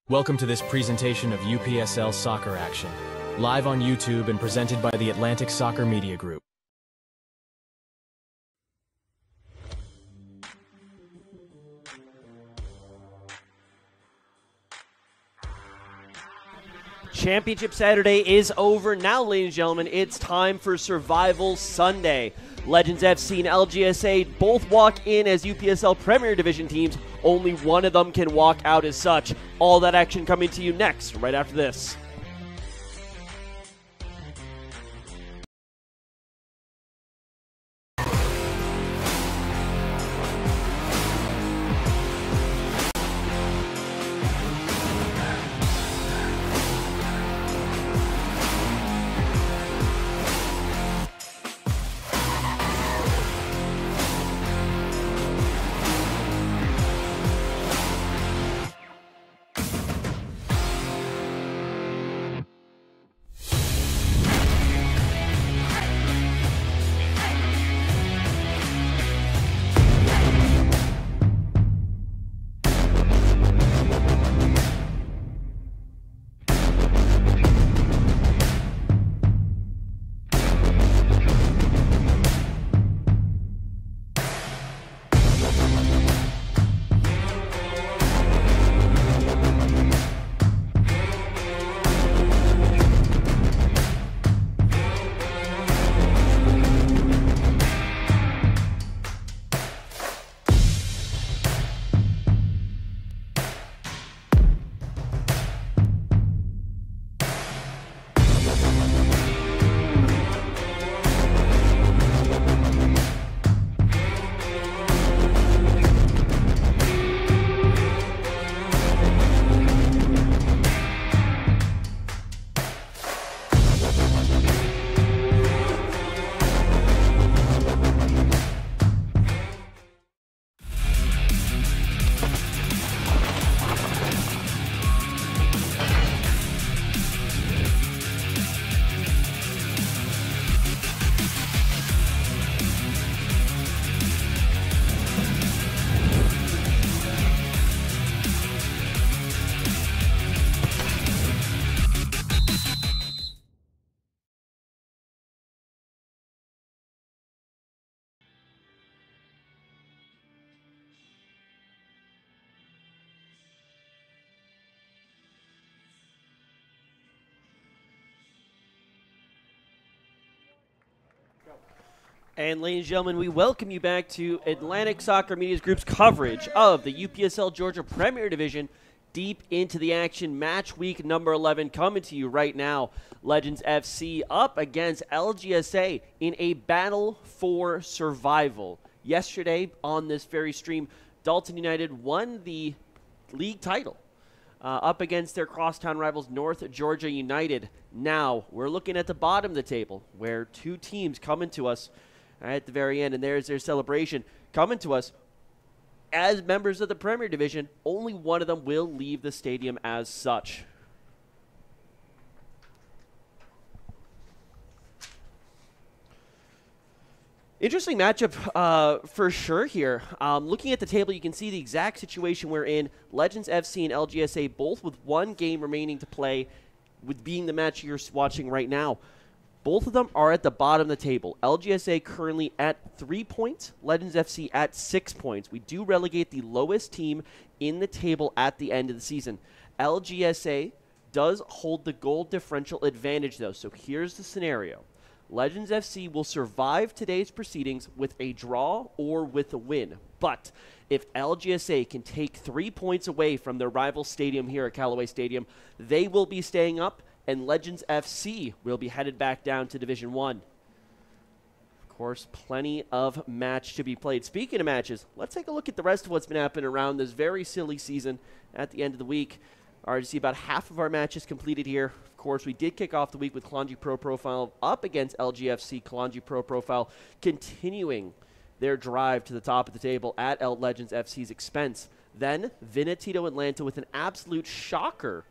Welcome to this presentation of UPSL Soccer Action, live on YouTube and presented by the Atlantic Soccer Media Group. Championship Saturday is over now, ladies and gentlemen. It's time for Survival Sunday. Legends FC and LGSA both walk in as UPSL Premier Division teams. Only one of them can walk out as such. All that action coming to you next, right after this. And ladies and gentlemen, we welcome you back to Atlantic Soccer Media Group's coverage of the UPSL Georgia Premier Division. Deep into the action, match week number 11 coming to you right now. Legends FC up against LGSA in a battle for survival. Yesterday on this very stream, Dalton United won the league title up against their crosstown rivals North Georgia United. Now we're looking at the bottom of the table where two teams coming to us at the very end, and there's their celebration coming to us as members of the Premier Division. Only one of them will leave the stadium as such. Interesting matchup for sure here. Looking at the table, you can see the exact situation we're in. Legends FC and LGSA both with one game remaining to play, with being the match you're watching right now. Both of them are at the bottom of the table. LGSA currently at 3 points, Legends FC at 6 points. We do relegate the lowest team in the table at the end of the season. LGSA does hold the goal differential advantage, though. So here's the scenario. Legends FC will survive today's proceedings with a draw or with a win. But if LGSA can take 3 points away from their rival stadium here at Callaway Stadium, they will be staying up, and Legends FC will be headed back down to Division 1. Of course, plenty of match to be played. Speaking of matches, let's take a look at the rest of what's been happening around this very silly season at the end of the week. Already see about half of our matches completed here. Of course, we did kick off the week with Callaway Pro Profile up against LGFC. Callaway Pro Profile continuing their drive to the top of the table at Legends FC's expense. Then Vinatito Atlanta with an absolute shocker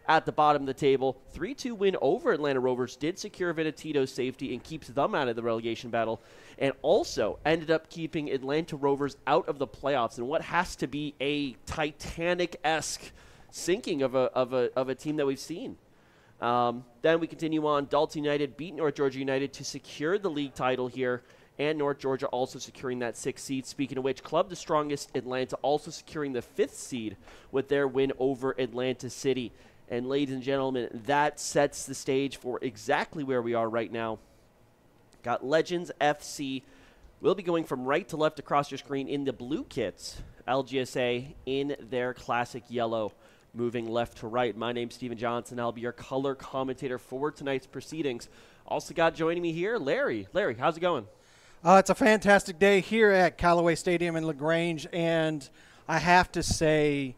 at the bottom of the table. 3-2 win over Atlanta Rovers did secure Vinatito's safety and keeps them out of the relegation battle, and also ended up keeping Atlanta Rovers out of the playoffs in what has to be a Titanic-esque sinking of a team that we've seen. Then we continue on. Dalton United beat North Georgia United to secure the league title here, and North Georgia also securing that 6th seed. Speaking of which, Club the Strongest Atlanta also securing the 5th seed with their win over Atlanta City. And ladies and gentlemen, that sets the stage for exactly where we are right now. Got Legends FC. We'll be going from right to left across your screen in the blue kits. LGSA in their classic yellow. Moving left to right. My name's Steven Johnson. I'll be your color commentator for tonight's proceedings. Also got joining me here, Larry. Larry, how's it going? It's a fantastic day here at Callaway Stadium in LaGrange, and I have to say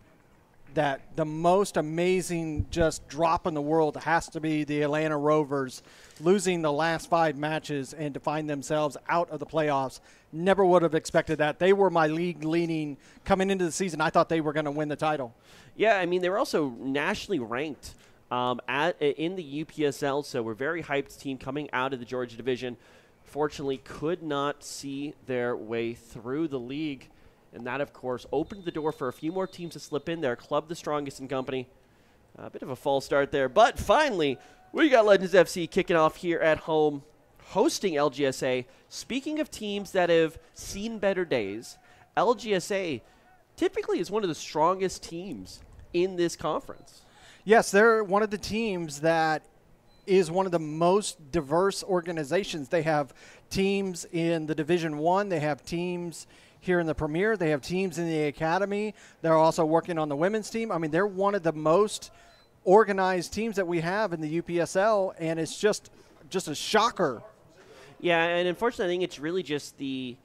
that the most amazing just drop in the world has to be the Atlanta Rovers losing the last 5 matches and to find themselves out of the playoffs. Never would have expected that. They were my league leaning coming into the season. I thought they were going to win the title. Yeah, I mean, they were also nationally ranked in the UPSL, so we're a very hyped team coming out of the Georgia division. Fortunately, could not see their way through the league. And that, of course, opened the door for a few more teams to slip in there. Club the Strongest in company. A bit of a false start there. But finally, we got Legends FC kicking off here at home, hosting LGSA. Speaking of teams that have seen better days, LGSA typically is one of the strongest teams in this conference. Yes, they're one of the teams that is one of the most diverse organizations. They have teams in the Division I. They have teams here in the Premier. They have teams in the Academy. They're also working on the women's team. I mean, they're one of the most organized teams that we have in the UPSL, and it's just a shocker. Yeah, and unfortunately, I think it's really just the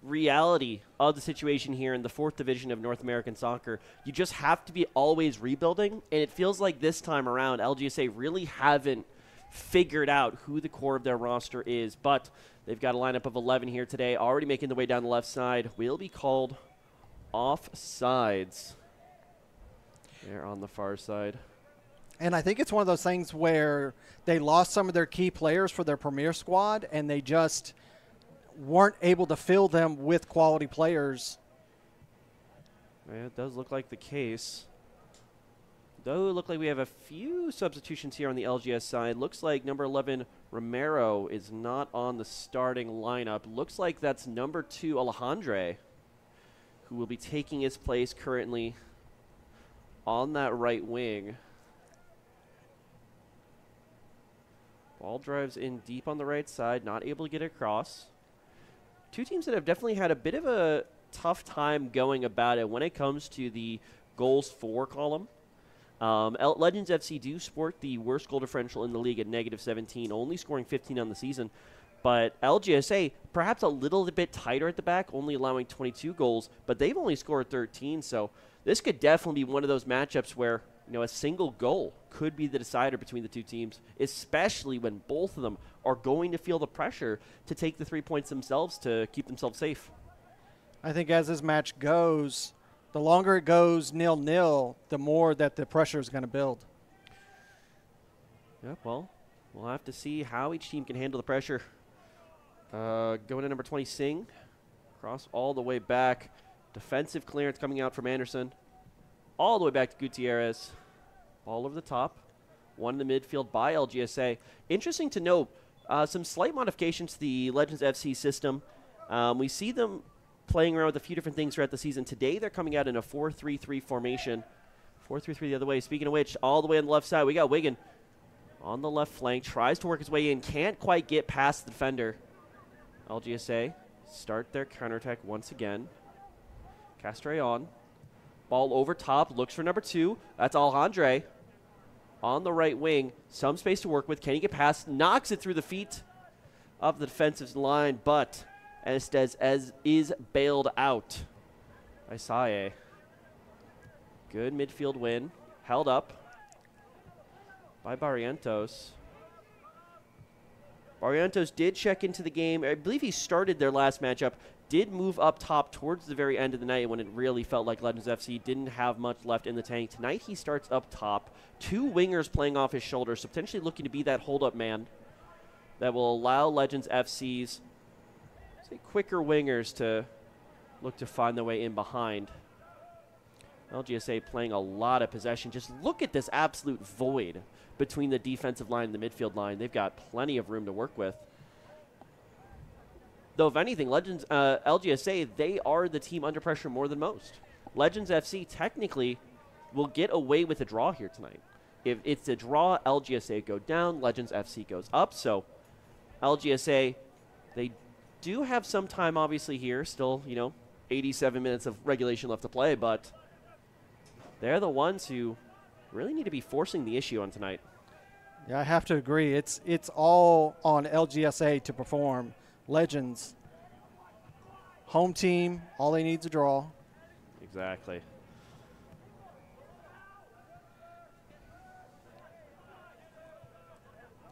reality of the situation here in the 4th division of North American soccer. You just have to be always rebuilding, and it feels like this time around, LGSA really haven't figured out who the core of their roster is, but they've got a lineup of 11 here today, already making the way down the left side. Will be called offsides. They're on the far side. And I think it's one of those things where they lost some of their key players for their Premier squad, and they just weren't able to fill them with quality players. Yeah, it does look like the case. Though it look like we have a few substitutions here on the LGS side. Looks like number 11, Romero, is not on the starting lineup. Looks like that's number 2, Alejandre, who will be taking his place currently on that right wing. Ball drives in deep on the right side, not able to get it across. Two teams that have definitely had a bit of a tough time going about it when it comes to the goals for column. Legends FC do sport the worst goal differential in the league at -17, only scoring 15 on the season. But LGSA, perhaps a little bit tighter at the back, only allowing 22 goals, but they've only scored 13. So this could definitely be one of those matchups where, you know, a single goal could be the decider between the two teams, especially when both of them are going to feel the pressure to take the 3 points themselves to keep themselves safe. I think as this match goes, the longer it goes 0-0, the more that the pressure is going to build. Yep, well, we'll have to see how each team can handle the pressure. Going to number 20, Singh. Cross all the way back. Defensive clearance coming out from Anderson. All the way back to Gutierrez. Ball over the top. One in the midfield by LGSA. Interesting to note, some slight modifications to the Legends FC system. We see them playing around with a few different things throughout the season. Today, they're coming out in a 4-3-3 formation. 4-3-3 the other way. Speaking of which, all the way on the left side, we got Wigan on the left flank. Tries to work his way in. Can't quite get past the defender. LGSA start their counterattack once again. Castre on. Ball over top. Looks for number 2. That's Alejandre on the right wing. Some space to work with. Can he get past? Knocks it through the feet of the defensive line, but Estes is bailed out by Saye. Good midfield win. Held up by Barrientos. Barrientos did check into the game. I believe he started their last matchup. Did move up top towards the very end of the night when it really felt like Legends FC didn't have much left in the tank. Tonight he starts up top. 2 wingers playing off his shoulder, so potentially looking to be that hold-up man that will allow Legends FC's quicker wingers to look to find their way in behind. LGSA playing a lot of possession. Just look at this absolute void between the defensive line and the midfield line. They've got plenty of room to work with. Though, if anything, LGSA, they are the team under pressure more than most. Legends FC technically will get away with a draw here tonight. If it's a draw, LGSA go down, Legends FC goes up. So LGSA, they do have some time obviously here. Still, 87 minutes of regulation left to play, but they're the ones who really need to be forcing the issue on tonight. Yeah, I have to agree. It's all on LGSA to perform. Legends, home team, all they need is a draw. Exactly.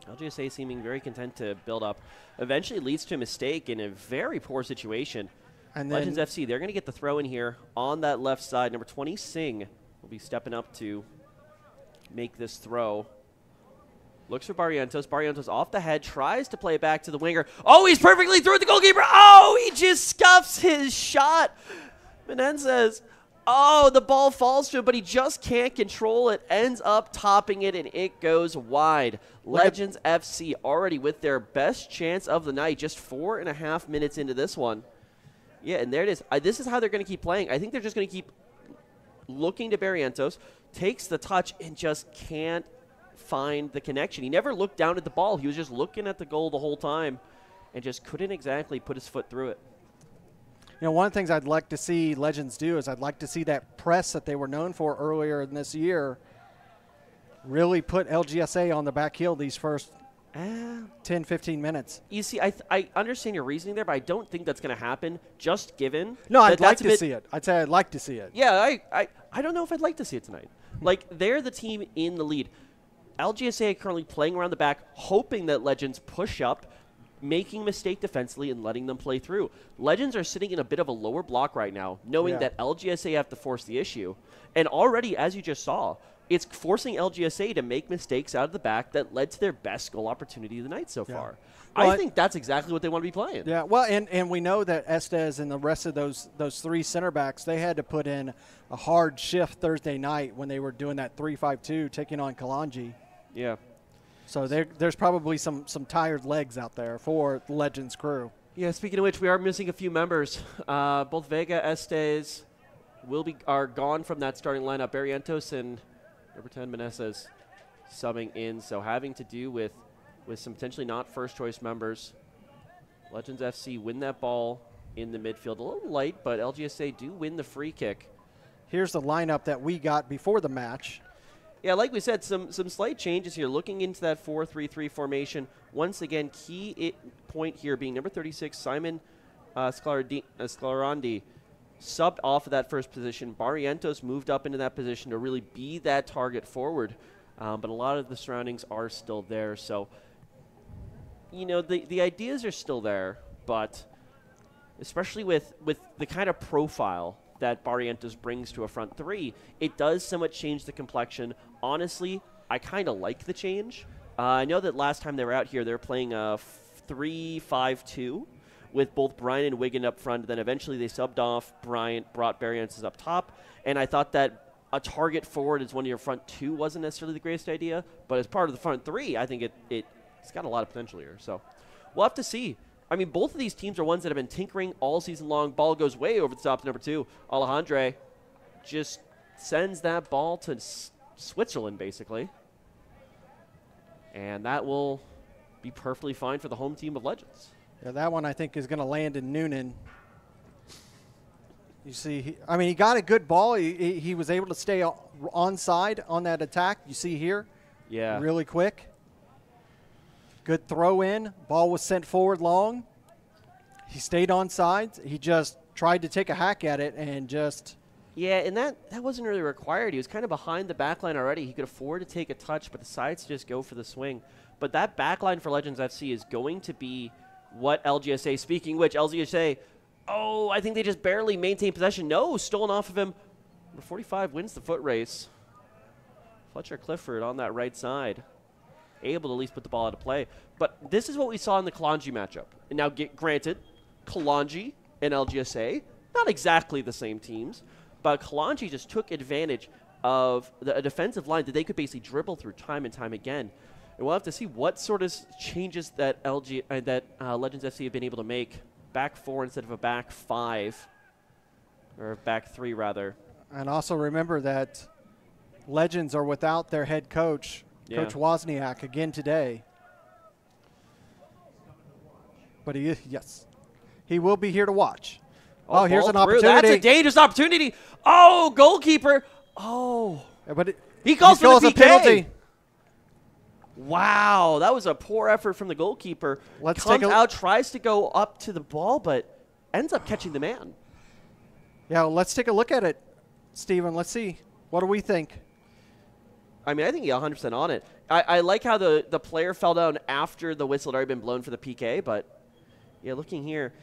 LGSA seeming very content to build up. Eventually leads to a mistake in a very poor situation. And Legends FC, they're going to get the throw in here on that left side. Number 20, Singh, will be stepping up to make this throw. Looks for Barrientos. Barrientos off the head, tries to play it back to the winger. Oh, he's perfectly through the goalkeeper. Oh, he just scuffs his shot. Menendez. Oh, the ball falls to him, but he just can't control it. Ends up topping it, and it goes wide. Legends FC already with their best chance of the night, just 4.5 minutes into this one. Yeah, and there it is. This is how they're going to keep playing. I think they're just going to keep looking to Barrientos. Takes the touch and just can't find the connection. He never looked down at the ball. He was just looking at the goal the whole time and just couldn't exactly put his foot through it. One of the things I'd like to see Legends do is I'd like to see that press that they were known for earlier in this year really put LGSA on the back heel these first 10, 15 minutes. You see, I understand your reasoning there, but I don't think that's going to happen just given. No, I'd like to see it. I'd say I'd like to see it. Yeah, I don't know if I'd like to see it tonight. Like, they're the team in the lead. LGSA currently playing around the back, hoping that Legends push up, making a mistake defensively and letting them play through. Legends are sitting in a bit of a lower block right now, knowing that LGSA have to force the issue. And already, as you just saw, it's forcing LGSA to make mistakes out of the back that led to their best goal opportunity of the night so far. Well, I think that's exactly what they want to be playing. Yeah, well, and we know that Estes and the rest of those three center backs, they had to put in a hard shift Thursday night when they were doing that 3-5-2, taking on Kalanji. Yeah. So there's probably some tired legs out there for the Legends crew. Yeah, speaking of which, we are missing a few members. Both Vega, Estes are gone from that starting lineup. Barrientos and number 10, Meneses, subbing in. So having to do with some potentially not first-choice members. Legends FC win that ball in the midfield. A little light, but LGSA do win the free kick. Here's the lineup that we got before the match. Yeah, like we said, some slight changes here. Looking into that 4-3-3 formation. Once again, key point here being number 36, Simon Sclarandi, subbed off of that first position. Barrientos moved up into that position to really be that target forward. But a lot of the surroundings are still there. So, the ideas are still there, but especially with the kind of profile that Barrientos brings to a front three, it does somewhat change the complexion. Honestly, I kind of like the change. I know that last time they were out here, they were playing a 3-5-2 with both Bryant and Wigan up front. Then eventually they subbed off. Bryant brought Barrientos up top. And I thought that a target forward as one of your front two wasn't necessarily the greatest idea. But as part of the front three, I think it's got a lot of potential here. So we'll have to see. I mean, both of these teams are ones that have been tinkering all season long. Ball goes way over the top to number 2. Alejandre just sends that ball to Switzerland, basically. And that will be perfectly fine for the home team of Legends. Yeah, that one I think is going to land in Noonan. You see, he got a good ball. He was able to stay onside on that attack. You see here? Yeah. Really quick. Good throw in. Ball was sent forward long. He stayed onside. He just tried to take a hack at it and just... Yeah, and that wasn't really required. He was kind of behind the back line already. He could afford to take a touch, but decides to just go for the swing. But that back line for Legends FC is going to be what LGSA, speaking which, LGSA, I think they just barely maintained possession. No, stolen off of him. Number 45 wins the foot race. Fletcher Clifford on that right side, able to at least put the ball out of play. But this is what we saw in the Kalanji matchup. And now, granted, Kalanji and LGSA, not exactly the same teams, but Kalanji just took advantage of a defensive line that they could basically dribble through time and time again. And we'll have to see what sort of changes that Legends FC have been able to make. Back 4 instead of a back 5, or back 3 rather. And also remember that Legends are without their head coach, Coach Wozniak, again today. But he will be here to watch. Oh, here's an opportunity. That's a dangerous opportunity. Oh, goalkeeper. Oh. But he calls for the PK. penalty. Wow, that was a poor effort from the goalkeeper. Comes out, tries to go up to the ball, but ends up catching the man. Yeah, well, let's take a look at it, Steven. Let's see. What do we think? I mean, I think he's 100% on it. I like how the player fell down after the whistle had already been blown for the PK, but yeah, looking here.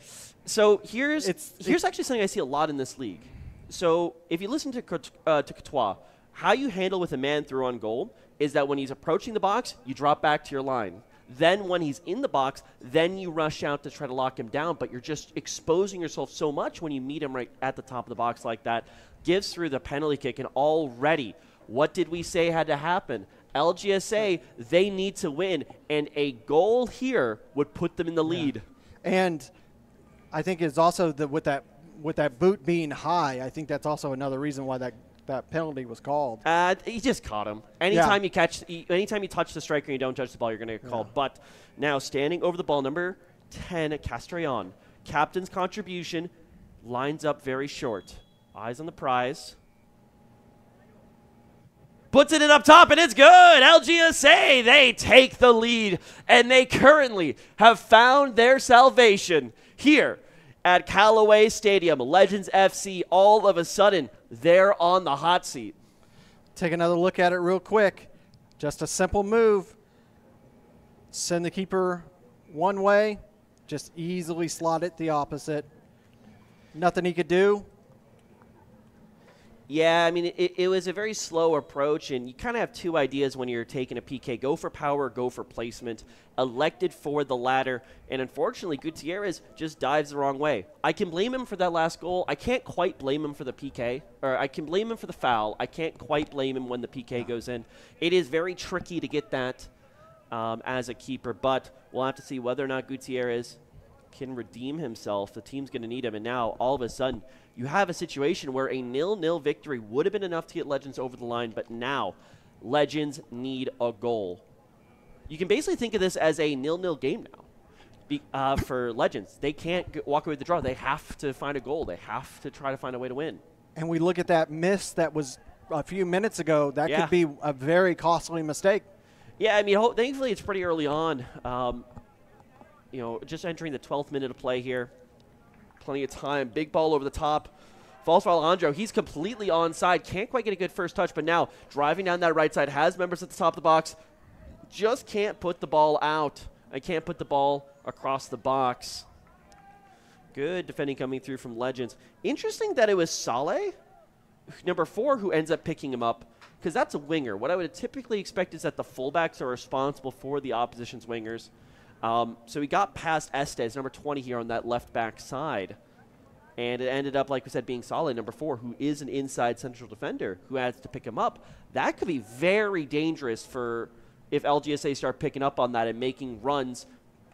So here's actually something I see a lot in this league. So if you listen to Courtois, how you handle with a man through on goal is that when he's approaching the box, you drop back to your line. Then when he's in the box, then you rush out to try to lock him down, but you're just exposing yourself so much when you meet him right at the top of the box like that. Gives through the penalty kick, and already, what did we say had to happen? LGSA, they need to win, and a goal here would put them in the lead. And I think it's also with that boot being high, I think that's also another reason why that penalty was called. He just caught him. Anytime you touch the striker and you don't touch the ball, you're going to get called. But now standing over the ball, number 10, Castrillon. Captain's contribution lines up very short. Eyes on the prize. Puts it in up top, and it's good. LGSA, they take the lead, and they currently have found their salvation here at Callaway Stadium. Legends FC, all of a sudden, they're on the hot seat. Take another look at it real quick. Just a simple move. Send the keeper one way, just easily slot it the opposite. Nothing he could do. Yeah, I mean, it was a very slow approach, and you kind of have two ideas when you're taking a PK. Go for power, go for placement. Elected for the latter, and unfortunately, Gutierrez just dives the wrong way. I can blame him for that last goal. I can't quite blame him for the PK, or I can blame him for the foul. I can't quite blame him when the PK goes in. It is very tricky to get that as a keeper, but we'll have to see whether or not Gutierrez can redeem himself. The team's going to need him, and now, all of a sudden, you have a situation where a 0-0 victory would have been enough to get Legends over the line, but now Legends need a goal. You can basically think of this as a 0-0 game now for Legends. They can't walk away with the draw. They have to find a goal. They have to try to find a way to win. And we look at that miss that was a few minutes ago. That could be a very costly mistake. Yeah, I mean, thankfully it's pretty early on. You know, just entering the 12th minute of play here. Plenty of time. Big ball over the top. Falls for Alejandro. He's completely onside. Can't quite get a good first touch, but now driving down that right side. Has members at the top of the box. Just can't put the ball out. I can't put the ball across the box. Good defending coming through from Legends. Interesting that it was Saleh, number 4, who ends up picking him up, because that's a winger. What I would typically expect is that the fullbacks are responsible for the opposition's wingers. So he got past Estes, number 20 here on that left back side. And it ended up, like we said, being Saleh, number 4, who is an inside central defender, who has to pick him up. That could be very dangerous for if LGSA start picking up on that and making runs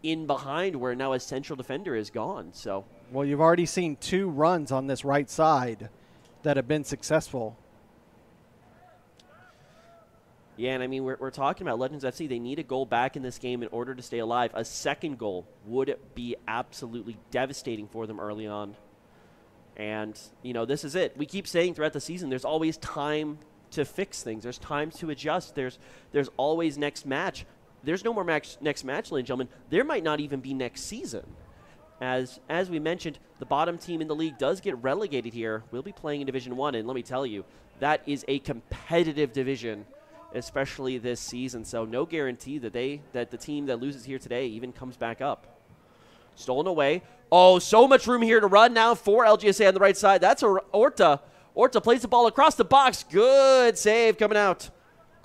in behind where now a central defender is gone. So, well, you've already seen 2 runs on this right side that have been successful. Yeah, and I mean, we're talking about Legends FC. They need a goal back in this game in order to stay alive. A second goal would be absolutely devastating for them early on. And, you know, this is it. We keep saying throughout the season there's always time to fix things. There's time to adjust. There's always next match. There's no more next match, ladies and gentlemen. There might not even be next season. As we mentioned, the bottom team in the league does get relegated here. We'll be playing in Division 1, and let me tell you, that is a competitive division, especially this season. So no guarantee that the team that loses here today even comes back up. Stolen away. Oh, so much room here to run now for LGSA on the right side. That's Orta. Orta plays the ball across the box. Good save coming out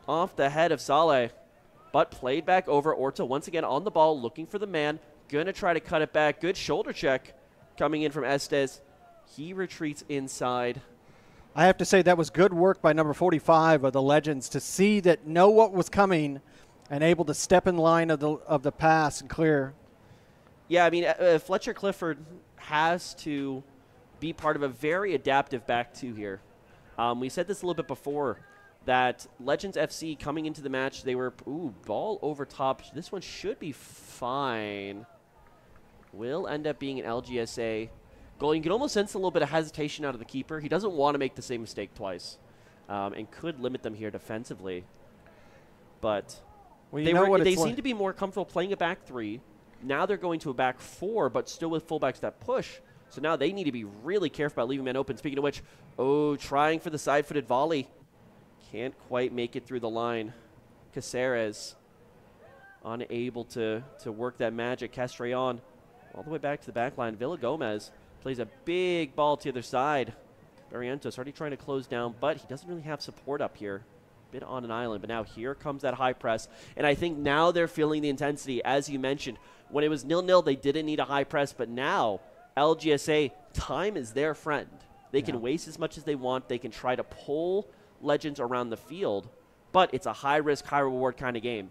off the head of Saleh. But played back over. Orta once again on the ball, looking for the man. Going to try to cut it back. Good shoulder check coming in from Estes. He retreats inside. I have to say that was good work by number 45 of the Legends to see that know what was coming and able to step in line of the pass and clear. Yeah, I mean, Fletcher Clifford has to be part of a very adaptive back two here. We said this a little bit before, that Legends FC coming into the match, they were, ball over top. This one should be fine. Will end up being an LGSA goal. You can almost sense a little bit of hesitation out of the keeper. He doesn't want to make the same mistake twice, and could limit them here defensively. But they seem to be more comfortable playing a back three. Now they're going to a back four, but still with fullbacks that push. So now they need to be really careful about leaving men open. Speaking of which, trying for the side-footed volley. Can't quite make it through the line. Caceres unable to work that magic. Castrillon all the way back to the back line. Villa Gomez plays a big ball to the other side. Barrientos already trying to close down, but he doesn't really have support up here. Bit on an island, but now here comes that high press. And I think now they're feeling the intensity. As you mentioned, when it was 0-0, they didn't need a high press, but now LGSA, time is their friend. They can waste as much as they want. They can try to pull Legends around the field, but it's a high-risk, high-reward kind of game.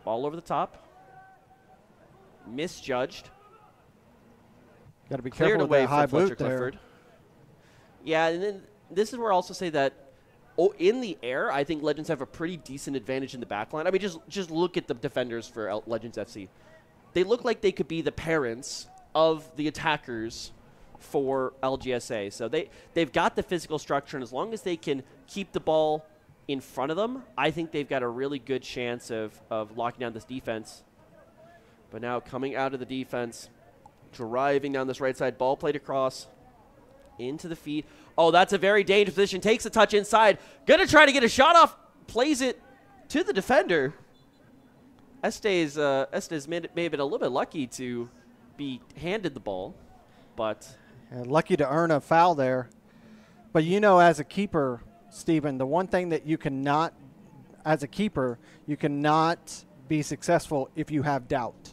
Ball over the top. Misjudged. Got to be Cleared careful away with that high from Fletcher boot there. Clifford. Yeah, and then this is where I also say that in the air, I think Legends have a pretty decent advantage in the back line. I mean, just look at the defenders for Legends FC. They look like they could be the parents of the attackers for LGSA. So they've got the physical structure, and as long as they can keep the ball in front of them, I think they've got a really good chance of locking down this defense. But now coming out of the defense, driving down this right side, ball played across into the feet. Oh, that's a very dangerous position. Takes a touch inside. Going to try to get a shot off. Plays it to the defender. Estes may have been a little bit lucky to be handed the ball, but lucky to earn a foul there. But you know, as a keeper, Stephen, the one thing that you cannot, as a keeper, you cannot be successful if you have doubt.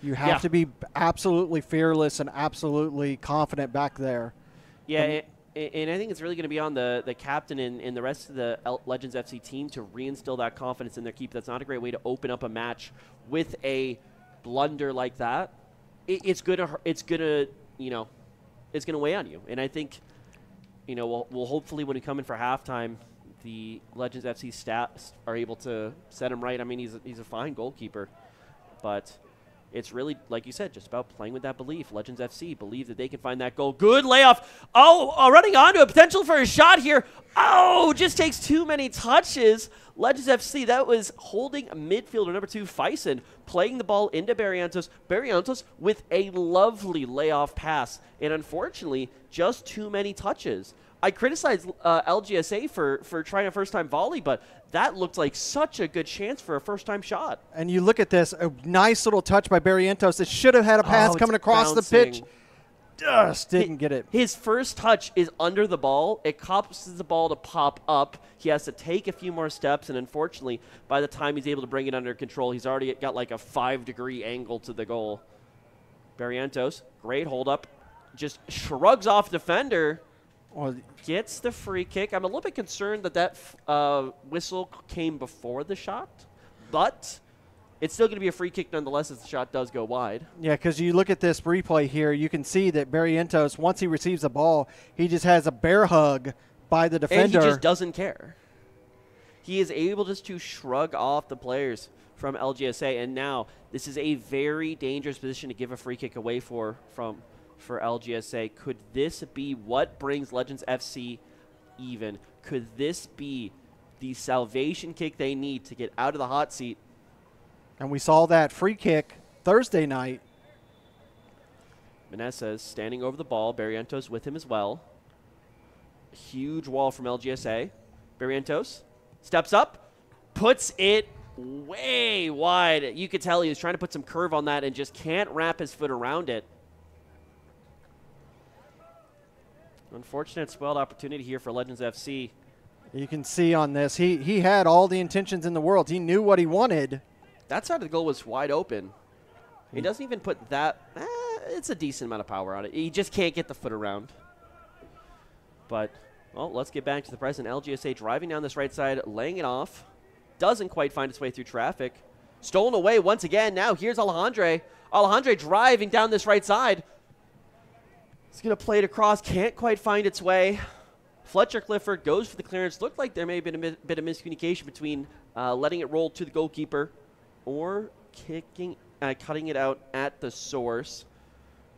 You have to be absolutely fearless and absolutely confident back there. Yeah, and I think it's really going to be on the captain and the rest of the Legends FC team to reinstill that confidence in their keeper. That's not a great way to open up a match with a blunder like that. It's gonna weigh on you. And I think, we'll hopefully when we come in for halftime, the Legends FC stats are able to set him right. I mean, he's a fine goalkeeper, but it's really, like you said, just about playing with that belief. Legends FC believe that they can find that goal. Good layoff. Running onto a potential for a shot here. Just takes too many touches. Legends FC, that was holding midfielder number 2, Fison, playing the ball into Barrientos. Barrientos with a lovely layoff pass. And unfortunately, just too many touches. I criticized LGSA for trying a first-time volley, but that looked like such a good chance for a first-time shot. And you look at this, a nice little touch by Barrientos. It should have had a pass coming across the pitch. Just didn't get it. His first touch is under the ball. It causes the ball to pop up. He has to take a few more steps, and unfortunately, by the time he's able to bring it under control, he's already got like a 5-degree angle to the goal. Barrientos, great hold-up. Just shrugs off defender. Gets the free kick. I'm a little bit concerned that whistle came before the shot, but it's still going to be a free kick nonetheless as the shot does go wide. Yeah, because you look at this replay here, you can see that Barrientos, once he receives the ball, he just has a bear hug by the defender. And he just doesn't care. He is able just to shrug off the players from LGSA, and now this is a very dangerous position to give a free kick away for LGSA. Could this be what brings Legends FC even? Could this be the salvation kick they need to get out of the hot seat? And we saw that free kick Thursday night. Meneses standing over the ball. Barrientos with him as well. Huge wall from LGSA. Barrientos steps up, puts it way wide. You could tell he was trying to put some curve on that and just can't wrap his foot around it. Unfortunate spoiled opportunity here for Legends FC. You can see on this, he had all the intentions in the world. He knew what he wanted. That side of the goal was wide open. He doesn't even put that. It's a decent amount of power on it. He just can't get the foot around. But, well, let's get back to the present. LGSA driving down this right side, laying it off. Doesn't quite find its way through traffic. Stolen away once again. Now here's Alejandre. Alejandre driving down this right side. He's going to play it across. Can't quite find its way. Fletcher Clifford goes for the clearance. Looked like there may have been a bit of miscommunication between letting it roll to the goalkeeper or cutting it out at the source.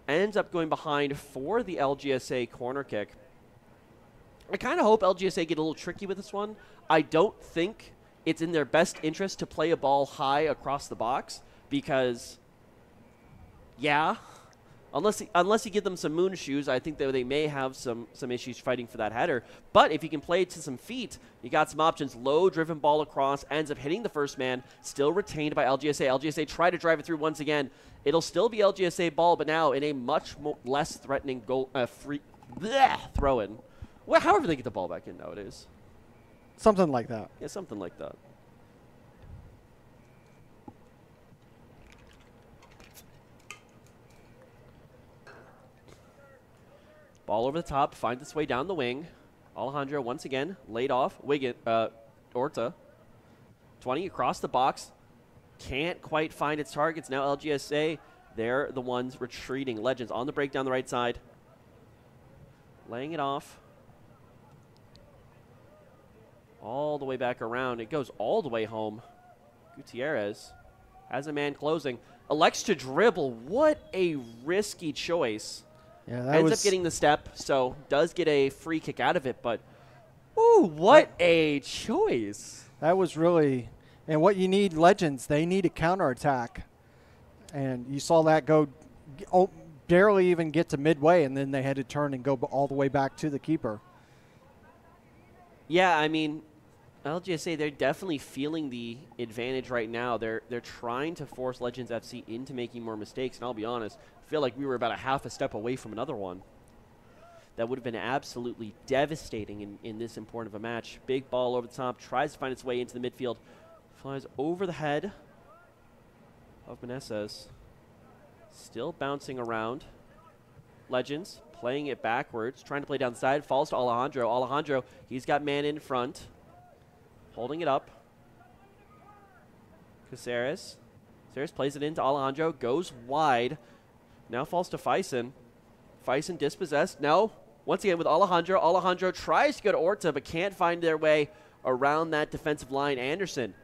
Ends up going behind for the LGSA corner kick. I kind of hope LGSA get a little tricky with this one. I don't think it's in their best interest to play a ball high across the box because, yeah, unless you give them some moon shoes, I think that they may have some issues fighting for that header. But if you can play it to some feet, you got some options. Low-driven ball across, ends up hitting the first man, still retained by LGSA. LGSA try to drive it through once again. It'll still be LGSA ball, but now in a much less threatening throw-in. Well, however they get the ball back in nowadays. Something like that. Yeah, something like that. Ball over the top, finds its way down the wing. Alejandro once again laid off. Orta. 20 across the box. Can't quite find its targets. Now LGSA, they're the ones retreating. Legends on the break down the right side. Laying it off. All the way back around. It goes all the way home. Gutierrez has a man closing. Elects to dribble. What a risky choice. Yeah, that ends up getting the step, so does get a free kick out of it. But, ooh, what a choice. That was really, and what you need, Legends, they need a counterattack. And you saw that go, barely even get to midway, and then they had to turn and go all the way back to the keeper. Yeah, I mean, LGSA, they're definitely feeling the advantage right now. They're trying to force Legends FC into making more mistakes, and I'll be honest, I feel like we were about a half a step away from another one. That would have been absolutely devastating in this important of a match. Big ball over the top, tries to find its way into the midfield, flies over the head of Meneses. Still bouncing around. Legends playing it backwards, trying to play down the side, falls to Alejandro. Alejandro, he's got man in front. Holding it up. Caceres. Caceres plays it into Alejandro. Goes wide. Now falls to Faison. Faison dispossessed. No. Once again with Alejandro. Alejandro tries to go to Orta, but can't find their way around that defensive line. Anderson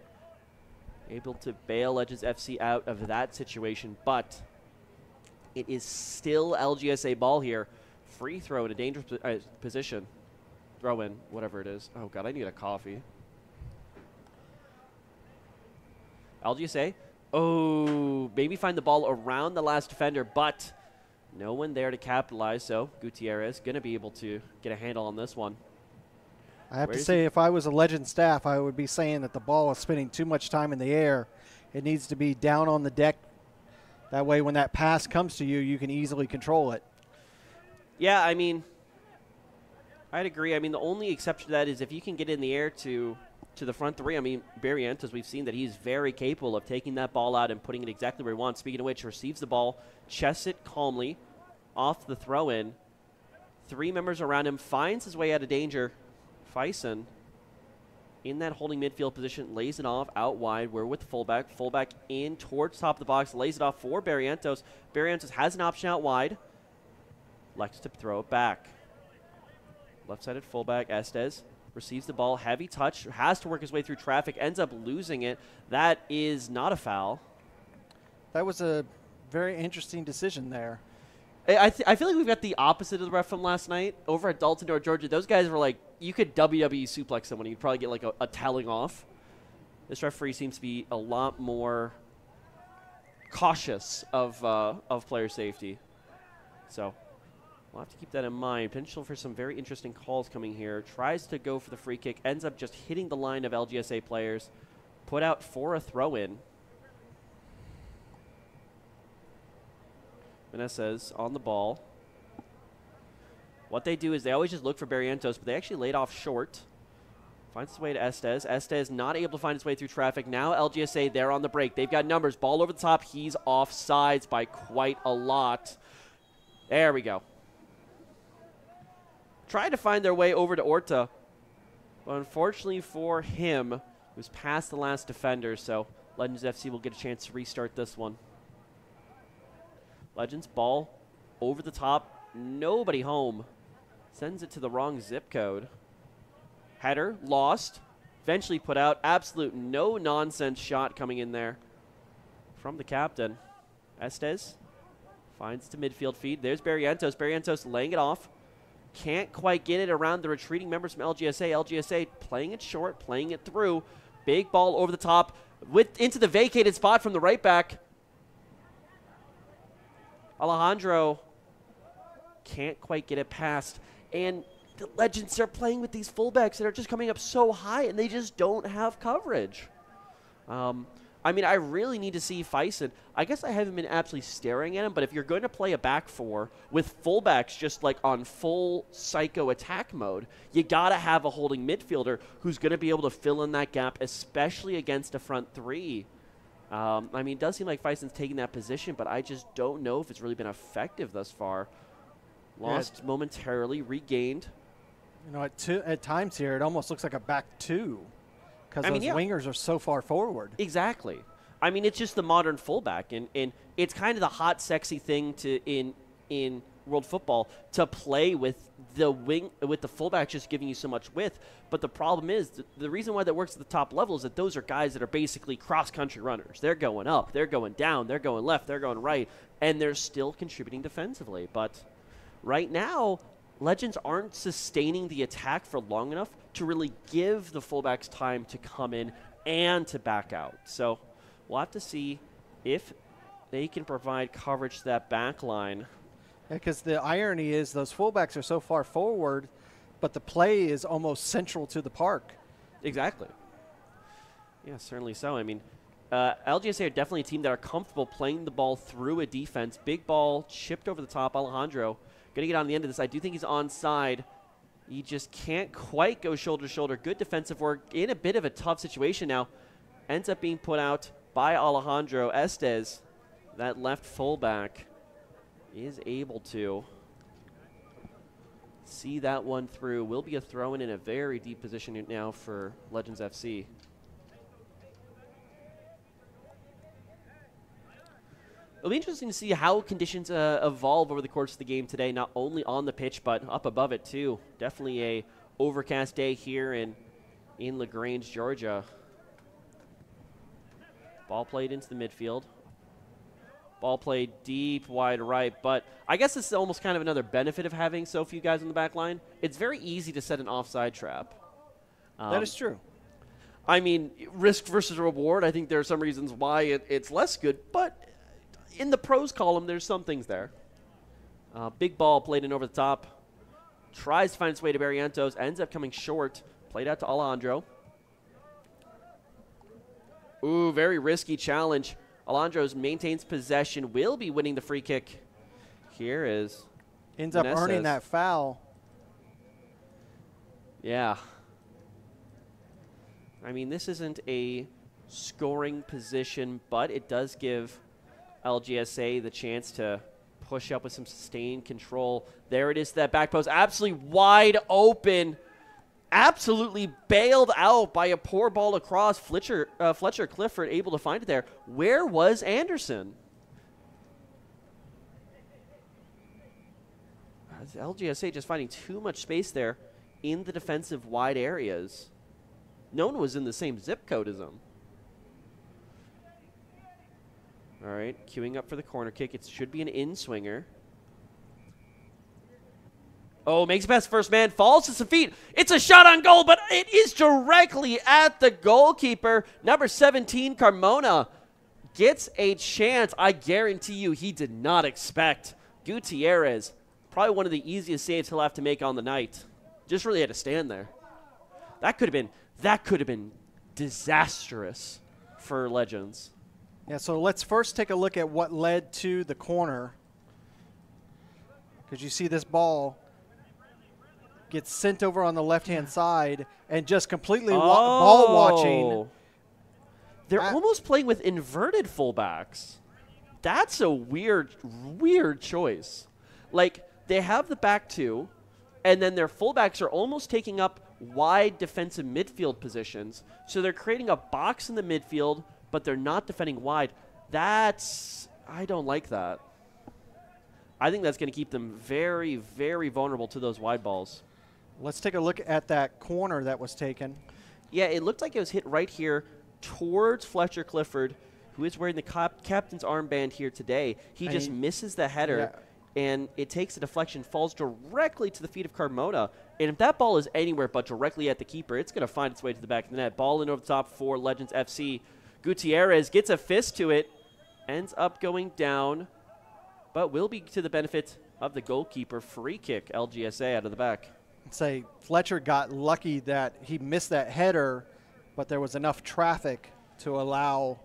able to bail Legends FC out of that situation, but it is still LGSA ball here. Free throw in a dangerous position. Throw in, whatever it is. Oh, God, I need a coffee. LGSA, oh, maybe find the ball around the last defender, but no one there to capitalize, so Gutierrez going to be able to get a handle on this one. I have to say, if I was a Legend staff, I would be saying that the ball is spending too much time in the air. It needs to be down on the deck. That way, when that pass comes to you, you can easily control it. Yeah, I mean, I'd agree. I mean, the only exception to that is if you can get in the air to the front three. I mean, Barrientos, we've seen that he's very capable of taking that ball out and putting it exactly where he wants. Speaking of which, receives the ball, chests it calmly off the throw-in. Three members around him, finds his way out of danger. Faison in that holding midfield position, lays it off out wide. We're with the fullback. Fullback in towards top of the box, lays it off for Barrientos. Barrientos has an option out wide. Likes to throw it back. Left-sided fullback, Estes. Receives the ball, heavy touch, has to work his way through traffic, ends up losing it. That is not a foul. That was a very interesting decision there. I feel like we've got the opposite of the ref from last night. Over at Dalton or Georgia, those guys were like, you could WWE suplex someone, you'd probably get like a telling off. This referee seems to be a lot more cautious of player safety. So we'll have to keep that in mind. Potential for some very interesting calls coming here. Tries to go for the free kick. Ends up just hitting the line of LGSA players. Put out for a throw-in. Meneses on the ball. What they do is they always just look for Barrientos, but they actually laid off short. Finds his way to Estes. Estes not able to find his way through traffic. Now LGSA, they're on the break. They've got numbers. Ball over the top. He's offsides by quite a lot. There we go. tried to find their way over to Orta. But unfortunately for him, it was past the last defender, so Legends FC will get a chance to restart this one. Legends ball over the top. Nobody home. Sends it to the wrong zip code. Header lost. Eventually put out. Absolute no-nonsense shot coming in there from the captain. Estes finds to midfield feed. There's Barrientos. Barrientos laying it off. Can't quite get it around the retreating members from LGSA. LGSA playing it short, playing it through. Big ball over the top into the vacated spot from the right back. Alejandro can't quite get it past. And the Legends are playing with these fullbacks that are just coming up so high, and they just don't have coverage. I mean, I really need to see Faison. I guess I haven't been absolutely staring at him, but if you're going to play a back four with fullbacks just like on full psycho attack mode, you got to have a holding midfielder who's going to be able to fill in that gap, especially against a front three. I mean, it does seem like Faison's taking that position, but I just don't know if it's really been effective thus far. Lost momentarily, regained. You know, at times here, it almost looks like a back two because those wingers are so far forward. Exactly. I mean, it's just the modern fullback, and it's kind of the hot, sexy thing in world football to play with the fullback just giving you so much width. But the problem is the reason why that works at the top level is that those are guys that are basically cross-country runners. They're going up, they're going down, they're going left, they're going right, and they're still contributing defensively. But right now, Legends aren't sustaining the attack for long enough to really give the fullbacks time to come in and to back out. So we'll have to see if they can provide coverage to that back line. Because the irony is those fullbacks are so far forward, but the play is almost central to the park. Exactly. Yeah, certainly so. I mean, LGSA are definitely a team that are comfortable playing the ball through a defense. Big ball chipped over the top. Alejandro going to get on the end of this. I do think he's onside. He just can't quite go shoulder to shoulder. Good defensive work in a bit of a tough situation now. Ends up being put out by Alejandro. Estes, that left fullback, is able to see that one through. Will be a throw-in a very deep position now for Legends FC. It'll be interesting to see how conditions evolve over the course of the game today, not only on the pitch, but up above it, too. Definitely a overcast day here in LaGrange, Georgia. Ball played into the midfield. Ball played deep, wide right, but I guess this is almost kind of another benefit of having so few guys on the back line. It's very easy to set an offside trap. That is true. I mean, risk versus reward, I think there are some reasons why it's less good, but in the pros column, there's some things there. Big ball played in over the top. Tries to find its way to Barrientos. Ends up coming short. Played out to Alejandro. Ooh, very risky challenge. Alejandro maintains possession. Will be winning the free kick. Here is ends up earning that foul. Yeah. I mean, this isn't a scoring position, but it does give LGSA the chance to push up with some sustained control. There it is, that back post. Absolutely wide open. Absolutely bailed out by a poor ball across. Fletcher Clifford able to find it there. Where was Anderson? LGSA just finding too much space there in the defensive wide areas. No one was in the same zip code as him. All right, queuing up for the corner kick. It should be an in-swinger. Oh, makes it past first man, falls to some feet. It's a shot on goal, but it is directly at the goalkeeper. Number 17, Carmona, gets a chance. I guarantee you he did not expect. Gutierrez, probably one of the easiest saves he'll have to make on the night. Just really had to stand there. That could have been disastrous for Legends. Yeah, so let's first take a look at what led to the corner. Because you see this ball gets sent over on the left-hand side and just completely ball watching. They're almost playing with inverted fullbacks. That's a weird choice. Like, they have the back two, And then their fullbacks are almost taking up wide defensive midfield positions. So they're creating a box in the midfield, but they're not defending wide. I don't like that. I think that's going to keep them very, very vulnerable to those wide balls. Let's take a look at that corner that was taken. Yeah, it looked like it was hit right here towards Fletcher Clifford, who is wearing the captain's armband here today. He just misses the header, and it takes a deflection, falls directly to the feet of Carmona. And if that ball is anywhere but directly at the keeper, it's going to find its way to the back of the net. Ball in over the top for Legends FC. Gutierrez gets a fist to it, ends up going down, but will be to the benefit of the goalkeeper. Free kick, LGSA out of the back. I'd say Fletcher got lucky that he missed that header, but there was enough traffic to allow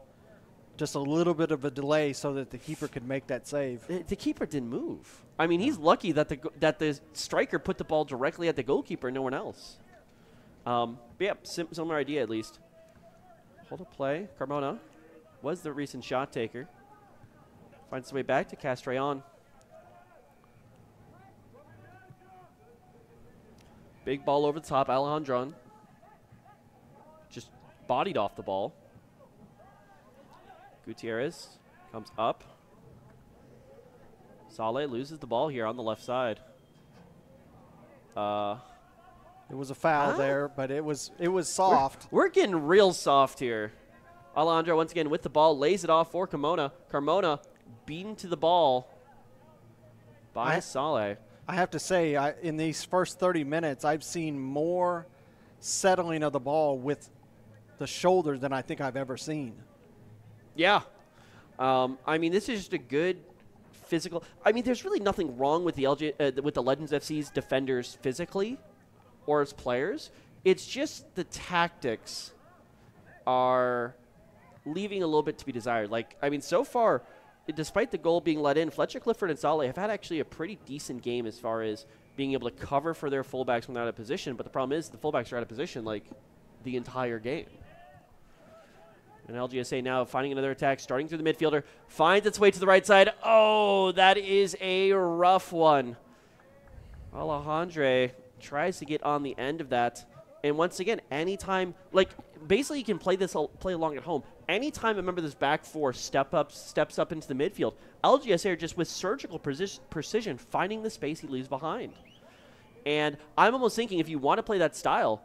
just a little bit of a delay so that the keeper could make that save. The keeper didn't move. I mean, he's lucky that the striker put the ball directly at the goalkeeper and no one else. But yeah, similar idea at least. Hold up play. Carmona was the recent shot taker. Finds his way back to Castrillon. Big ball over the top. Alejandron just bodied off the ball. Gutierrez comes up. Saleh loses the ball here on the left side. It was a foul there, but it was soft. We're getting real soft here. Alejandro once again with the ball, lays it off for Carmona. Carmona beaten to the ball by Saleh. I have to say, in these first 30 minutes, I've seen more settling of the ball with the shoulder than I think I've ever seen. Yeah. I mean, this is just a good physical. I mean, there's really nothing wrong with the Legends FC's defenders physically or as players. It's just the tactics are leaving a little bit to be desired. Like, I mean, so far, despite the goal being let in, Fletcher Clifford and Saleh have had actually a pretty decent game as far as being able to cover for their fullbacks when they're out of position. But the problem is the fullbacks are out of position like the entire game. And LGSA now finding another attack, starting through the midfielder, finds its way to the right side. Oh, that is a rough one. Alejandro tries to get on the end of that. And once again, anytime, like, basically you can play along at home. Anytime a member of this back four steps up into the midfield, LGSA are just with surgical precision finding the space he leaves behind. And I'm almost thinking if you want to play that style,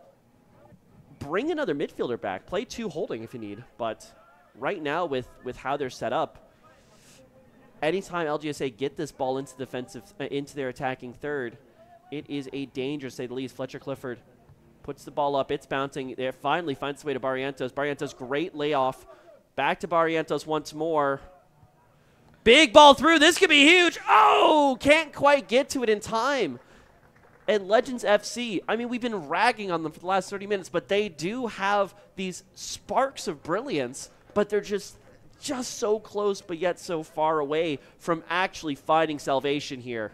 bring another midfielder back. Play two holding if you need. But right now with how they're set up, anytime LGSA get this ball into their attacking third, it is a danger, to say the least. Fletcher Clifford puts the ball up. It's bouncing. It finally finds its way to Barrientos. Barrientos, great layoff. Back to Barrientos once more. Big ball through. This could be huge. Oh, can't quite get to it in time. And Legends FC, I mean, we've been ragging on them for the last 30 minutes, but they do have these sparks of brilliance, but they're just so close, but yet so far away from actually finding salvation here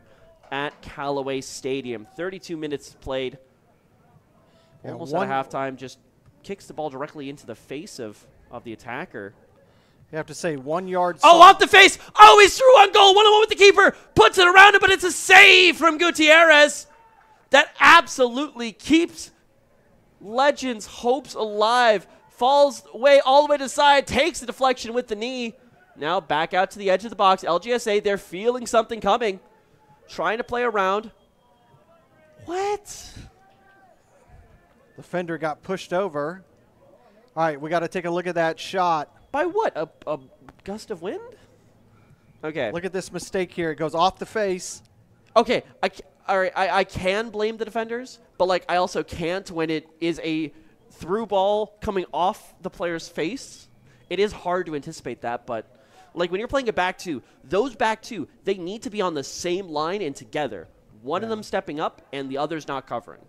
at Callaway Stadium. 32 minutes played. Almost at halftime, just kicks the ball directly into the face of the attacker. You have to say 1 yard. Oh, off the face. Oh, he's through on goal. 1-on-1 with the keeper. Puts it around it, but it's a save from Gutierrez. That absolutely keeps Legends' hopes alive. Falls away all the way to the side. Takes the deflection with the knee. Now back out to the edge of the box. LGSA, they're feeling something coming. Trying to play around. What? The fender got pushed over. All right, we got to take a look at that shot. By what? A gust of wind? Okay. Look at this mistake here. It goes off the face. Okay, all right, I can blame the defenders, but like I also can't when it is a through ball coming off the player's face. It is hard to anticipate that, but like when you're playing a back two, those back two, they need to be on the same line and together. One of them stepping up and the other's not covering.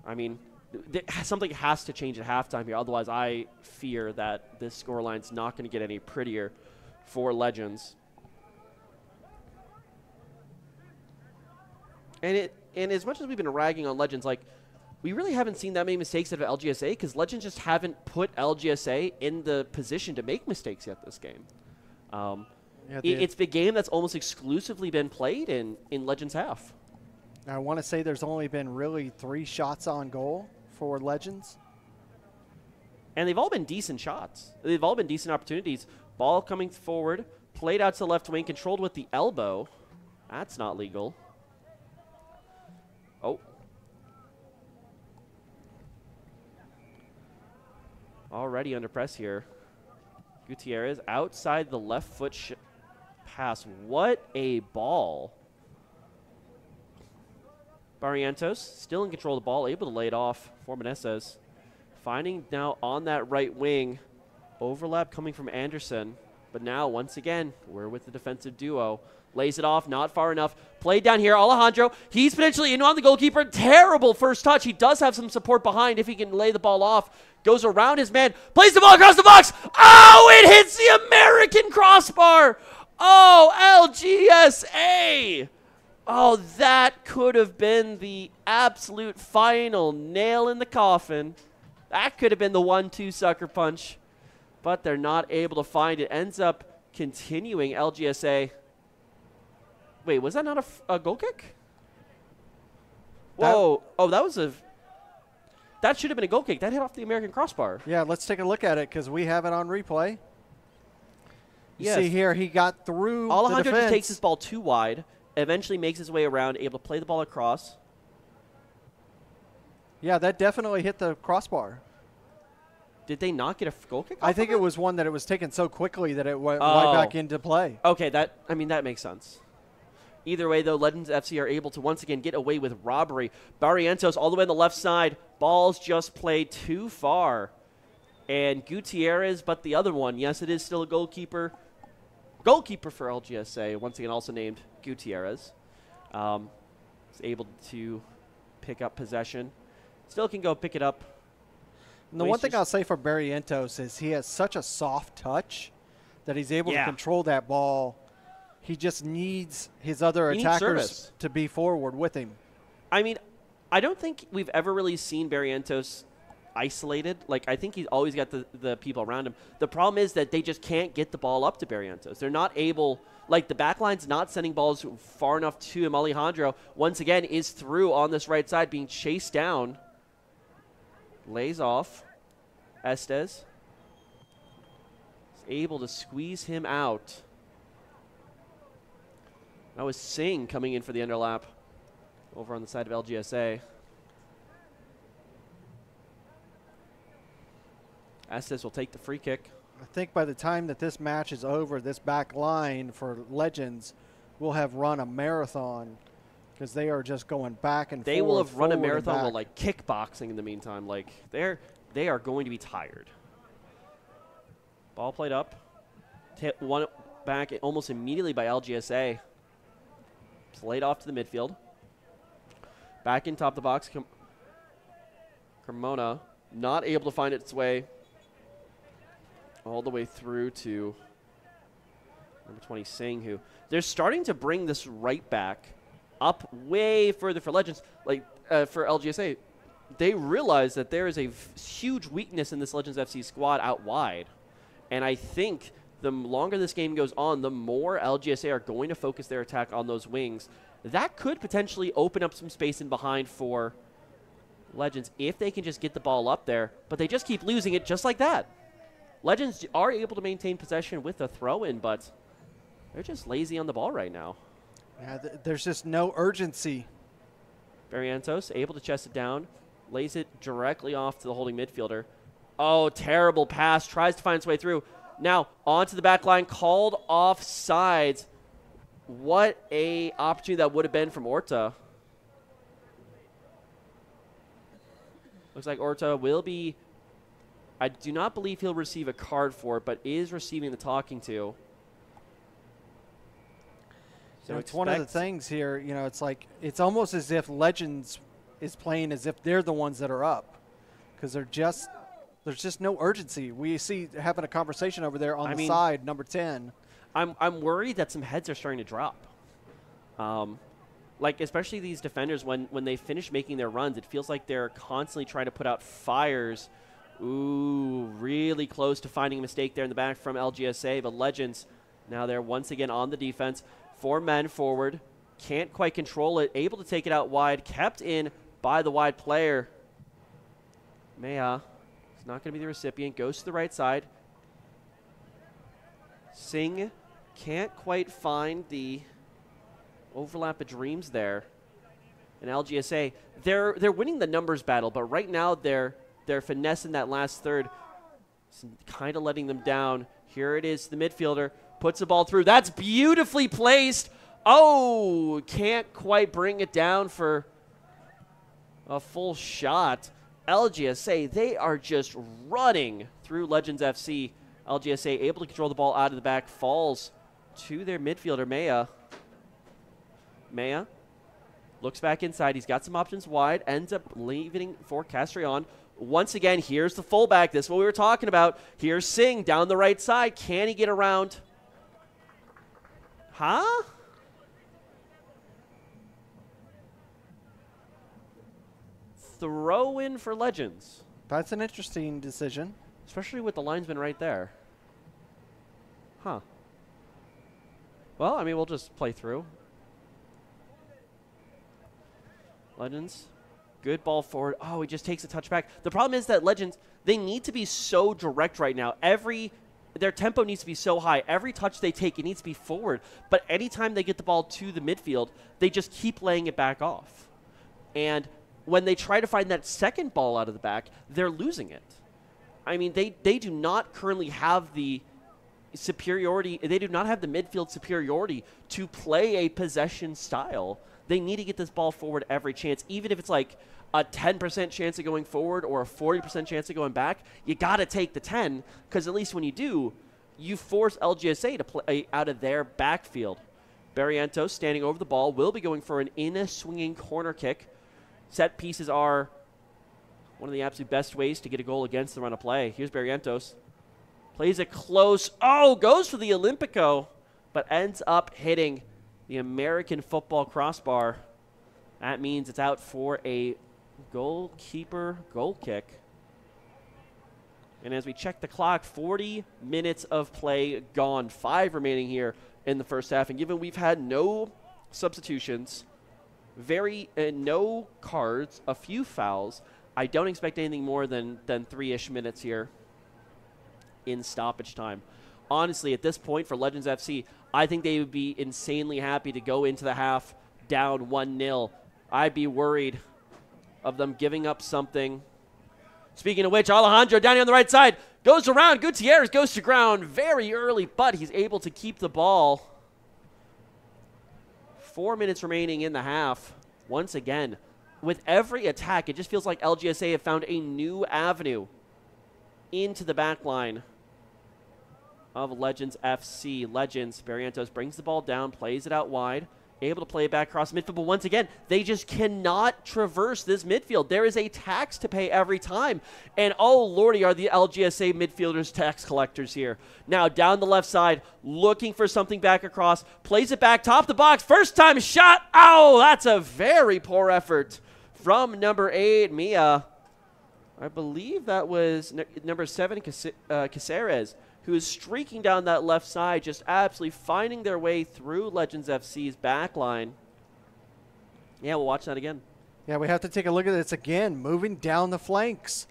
I mean, something has to change at halftime here. Otherwise, I fear that this scoreline's not going to get any prettier for Legends. And as much as we've been ragging on Legends, like, we really haven't seen that many mistakes out of LGSA because Legends just haven't put LGSA in the position to make mistakes yet this game. Yeah, it's the game that's almost exclusively been played in Legends half. I want to say there's only been really 3 shots on goal for Legends. And they've all been decent shots. They've all been decent opportunities. Ball coming forward, played out to the left wing, controlled with the elbow. That's not legal. Oh. Already under press here. Gutierrez outside the left foot pass. What a ball. Barrientos still in control of the ball, able to lay it off for Meneses. Finding now on that right wing. Overlap coming from Anderson. But now, once again, we're with the defensive duo. Lays it off, not far enough. Played down here, Alejandro. He's potentially in on the goalkeeper. Terrible first touch. He does have some support behind if he can lay the ball off. Goes around his man. Plays the ball across the box. Oh, it hits the American crossbar. Oh, LGSA. Oh, that could have been the absolute final nail in the coffin. That could have been the 1-2 sucker punch. But they're not able to find it. Ends up continuing LGSA. Wait, was that not a goal kick? Whoa. Oh, that was a... That should have been a goal kick. That hit off the American crossbar. Yeah, let's take a look at it because we have it on replay. You see here, he got through Alejandro the defense. just takes his ball too wide, eventually makes his way around, able to play the ball across. Yeah, that definitely hit the crossbar. Did they not get a goal kick? I think it was one that it was taken so quickly that it went right back into play. Okay, that makes sense. Either way, though, Legends FC are able to once again get away with robbery. Barrientos all the way on the left side. Ball's just played too far. And Gutierrez, but the other one, yes, it is still a goalkeeper. Goalkeeper for LGSA, once again also named Gutierrez. Is able to pick up possession. Still can go pick it up. And the one thing I'll say for Barrientos is he has such a soft touch that he's able to control that ball. He just needs his other attackers to be forward with him. I mean, I don't think we've ever really seen Barrientos isolated. Like, I think he's always got the people around him. The problem is that they just can't get the ball up to Barrientos. They're not able, like the back line's not sending balls far enough to him. Alejandro, once again, is through on this right side, being chased down. Lays off. Estes is able to squeeze him out. That was Singh coming in for the underlap over on the side of LGSA. Estes will take the free kick. I think by the time that this match is over, this back line for Legends will have run a marathon because they are just going back and forth. They will have run a marathon while like kickboxing in the meantime. Like they are going to be tired. Ball played up. Hit one back almost immediately by LGSA. Played off to the midfield. Back in top of the box. Cremona not able to find its way all the way through to number 20, Singh, who they're starting to bring this right back up way further for Legends. Like for LGSA, they realize that there is a huge weakness in this Legends FC squad out wide. And I think the longer this game goes on, the more LGSA are going to focus their attack on those wings. That could potentially open up some space in behind for Legends if they can just get the ball up there. But they just keep losing it just like that. Legends are able to maintain possession with a throw-in, but they're just lazy on the ball right now. Yeah, there's just no urgency. Barrientos able to chest it down. Lays it directly off to the holding midfielder. Oh, terrible pass. Tries to find its way through. Now, onto the back line. Called offsides. What a opportunity that would have been from Orta. Looks like Orta will be... I do not believe he'll receive a card for it, but is receiving the talking to. So it's one of the things here, you know, it's like, it's almost as if Legends is playing as if they're the ones that are up. Because there's just no urgency. We see having a conversation over there on the side, number 10. I'm worried that some heads are starting to drop. Like, especially these defenders, when they finish making their runs, it feels like they're constantly trying to put out fires. Ooh, really close to finding a mistake there in the back from LGSA. But Legends, now they're once again on the defense. 4 men forward. Can't quite control it. Able to take it out wide. Kept in by the wide player. Maya is not going to be the recipient. Goes to the right side. Singh can't quite find the overlap of dreams there. And LGSA, they're winning the numbers battle, but right now they're finessing that last third, kind of letting them down. Here it is, the midfielder puts the ball through. That's beautifully placed. Oh, can't quite bring it down for a full shot. LGSA, they are just running through Legends FC. LGSA able to control the ball out of the back, falls to their midfielder, Maya. Maya looks back inside. He's got some options wide, ends up leaving for Castrillon. Once again, here's the fullback. This is what we were talking about. Here's Singh down the right side. Can he get around? Huh? Throw in for Legends. That's an interesting decision. Especially with the linesman right there. Huh. Well, I mean, we'll just play through. Legends. Good ball forward. Oh, he just takes a touch back. The problem is that Legends, they need to be so direct right now. Their tempo needs to be so high. Every touch they take, it needs to be forward. But anytime they get the ball to the midfield, they just keep laying it back off. And when they try to find that second ball out of the back, they're losing it. I mean, they do not currently have the superiority. They do not have the midfield superiority to play a possession style. They need to get this ball forward every chance, even if it's like a 10% chance of going forward or a 40% chance of going back. You got to take the 10, because at least when you do, you force LGSA to play out of their backfield. Barrientos standing over the ball, will be going for an in-swinging corner kick. Set pieces are one of the absolute best ways to get a goal against the run of play. Here's Barrientos. Plays it close. Oh, goes for the Olympico, but ends up hitting the American football crossbar. That means it's out for a goalkeeper goal kick. And as we check the clock, 40 minutes of play gone. 5 remaining here in the first half. And given we've had no substitutions, no cards, a few fouls, I don't expect anything more than 3-ish minutes here in stoppage time. Honestly, at this point for Legends FC, I think they would be insanely happy to go into the half down 1-0. I'd be worried of them giving up something. Speaking of which, Alejandro down here on the right side goes around. Gutierrez goes to ground very early, but he's able to keep the ball. 4 minutes remaining in the half. Once again, with every attack, it just feels like LGSA have found a new avenue into the back line of Legends FC. Legends, Barrientos brings the ball down, plays it out wide, able to play it back across midfield, but once again, they just cannot traverse this midfield. There is a tax to pay every time, and oh lordy, are the LGSA midfielders tax collectors here. Now down the left side, looking for something back across, plays it back, top the box, first time shot, oh, that's a very poor effort from number 8, Mia. I believe that was number 7, Caceres, who is streaking down that left side, just absolutely finding their way through Legends FC's back line. Yeah, we'll watch that again. Yeah, we have to take a look at this again, moving down the flanks.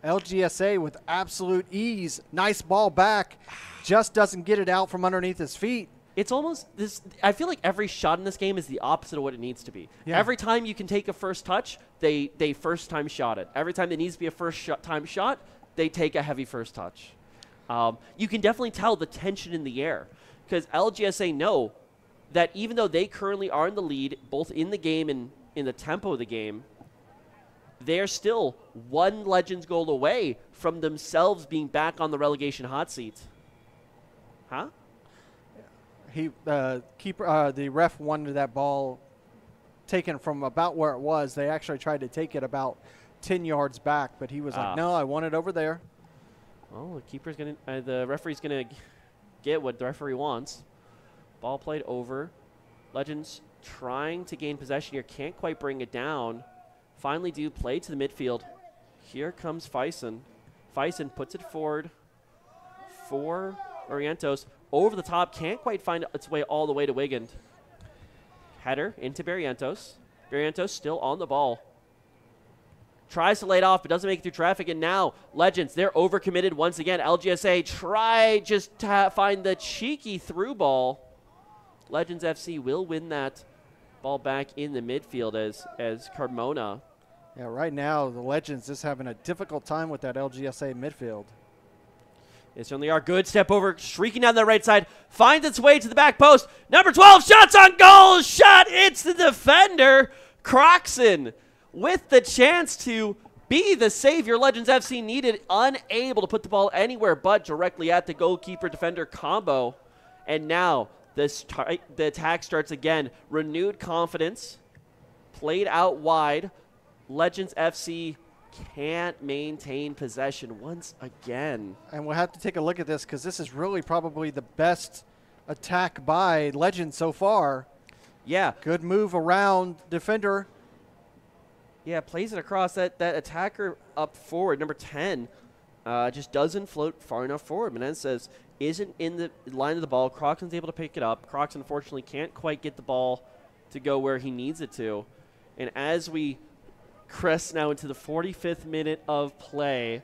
LGSA with absolute ease. Nice ball back. Just doesn't get it out from underneath his feet. It's almost this. I feel like every shot in this game is the opposite of what it needs to be. Yeah. Every time you can take a first touch, they first time shot it. Every time there needs to be a first time shot, they take a heavy first touch. You can definitely tell the tension in the air, because LGSA know that even though they currently are in the lead, both in the game and in the tempo of the game, they're still one Legends goal away from themselves being back on the relegation hot seat. Huh? The ref wanted that ball taken from about where it was. They actually tried to take it about 10 yards back, but he was like, no, I want it over there. Well, the referee's gonna get what the referee wants. Ball played over. Legends trying to gain possession here, can't quite bring it down. Finally do play to the midfield. Here comes Faison. Faison puts it forward for Barrientos. Over the top, can't quite find its way all the way to Wigand. Header into Barrientos. Barrientos still on the ball. Tries to lay it off, but doesn't make it through traffic. And now, Legends, they're overcommitted once again. LGSA try just to find the cheeky through ball. Legends FC will win that ball back in the midfield as Carmona. Yeah, right now, the Legends just having a difficult time with that LGSA midfield. They certainly are. Good step over, streaking down the right side. Finds its way to the back post. Number 12, shots on goal. Shot, it's the defender. Croxon with the chance to be the savior Legends FC needed. Unable to put the ball anywhere but directly at the goalkeeper-defender combo. And now the attack starts again. Renewed confidence. Played out wide. Legends FC can't maintain possession once again. And we'll have to take a look at this because this is really probably the best attack by Legends so far. Yeah. Good move around defender. Yeah, plays it across. That attacker up forward, number 10, just doesn't float far enough forward. Menendez isn't in the line of the ball. Croxon's able to pick it up. Croxon, unfortunately, can't quite get the ball to go where he needs it to. And as we crest now into the 45th minute of play,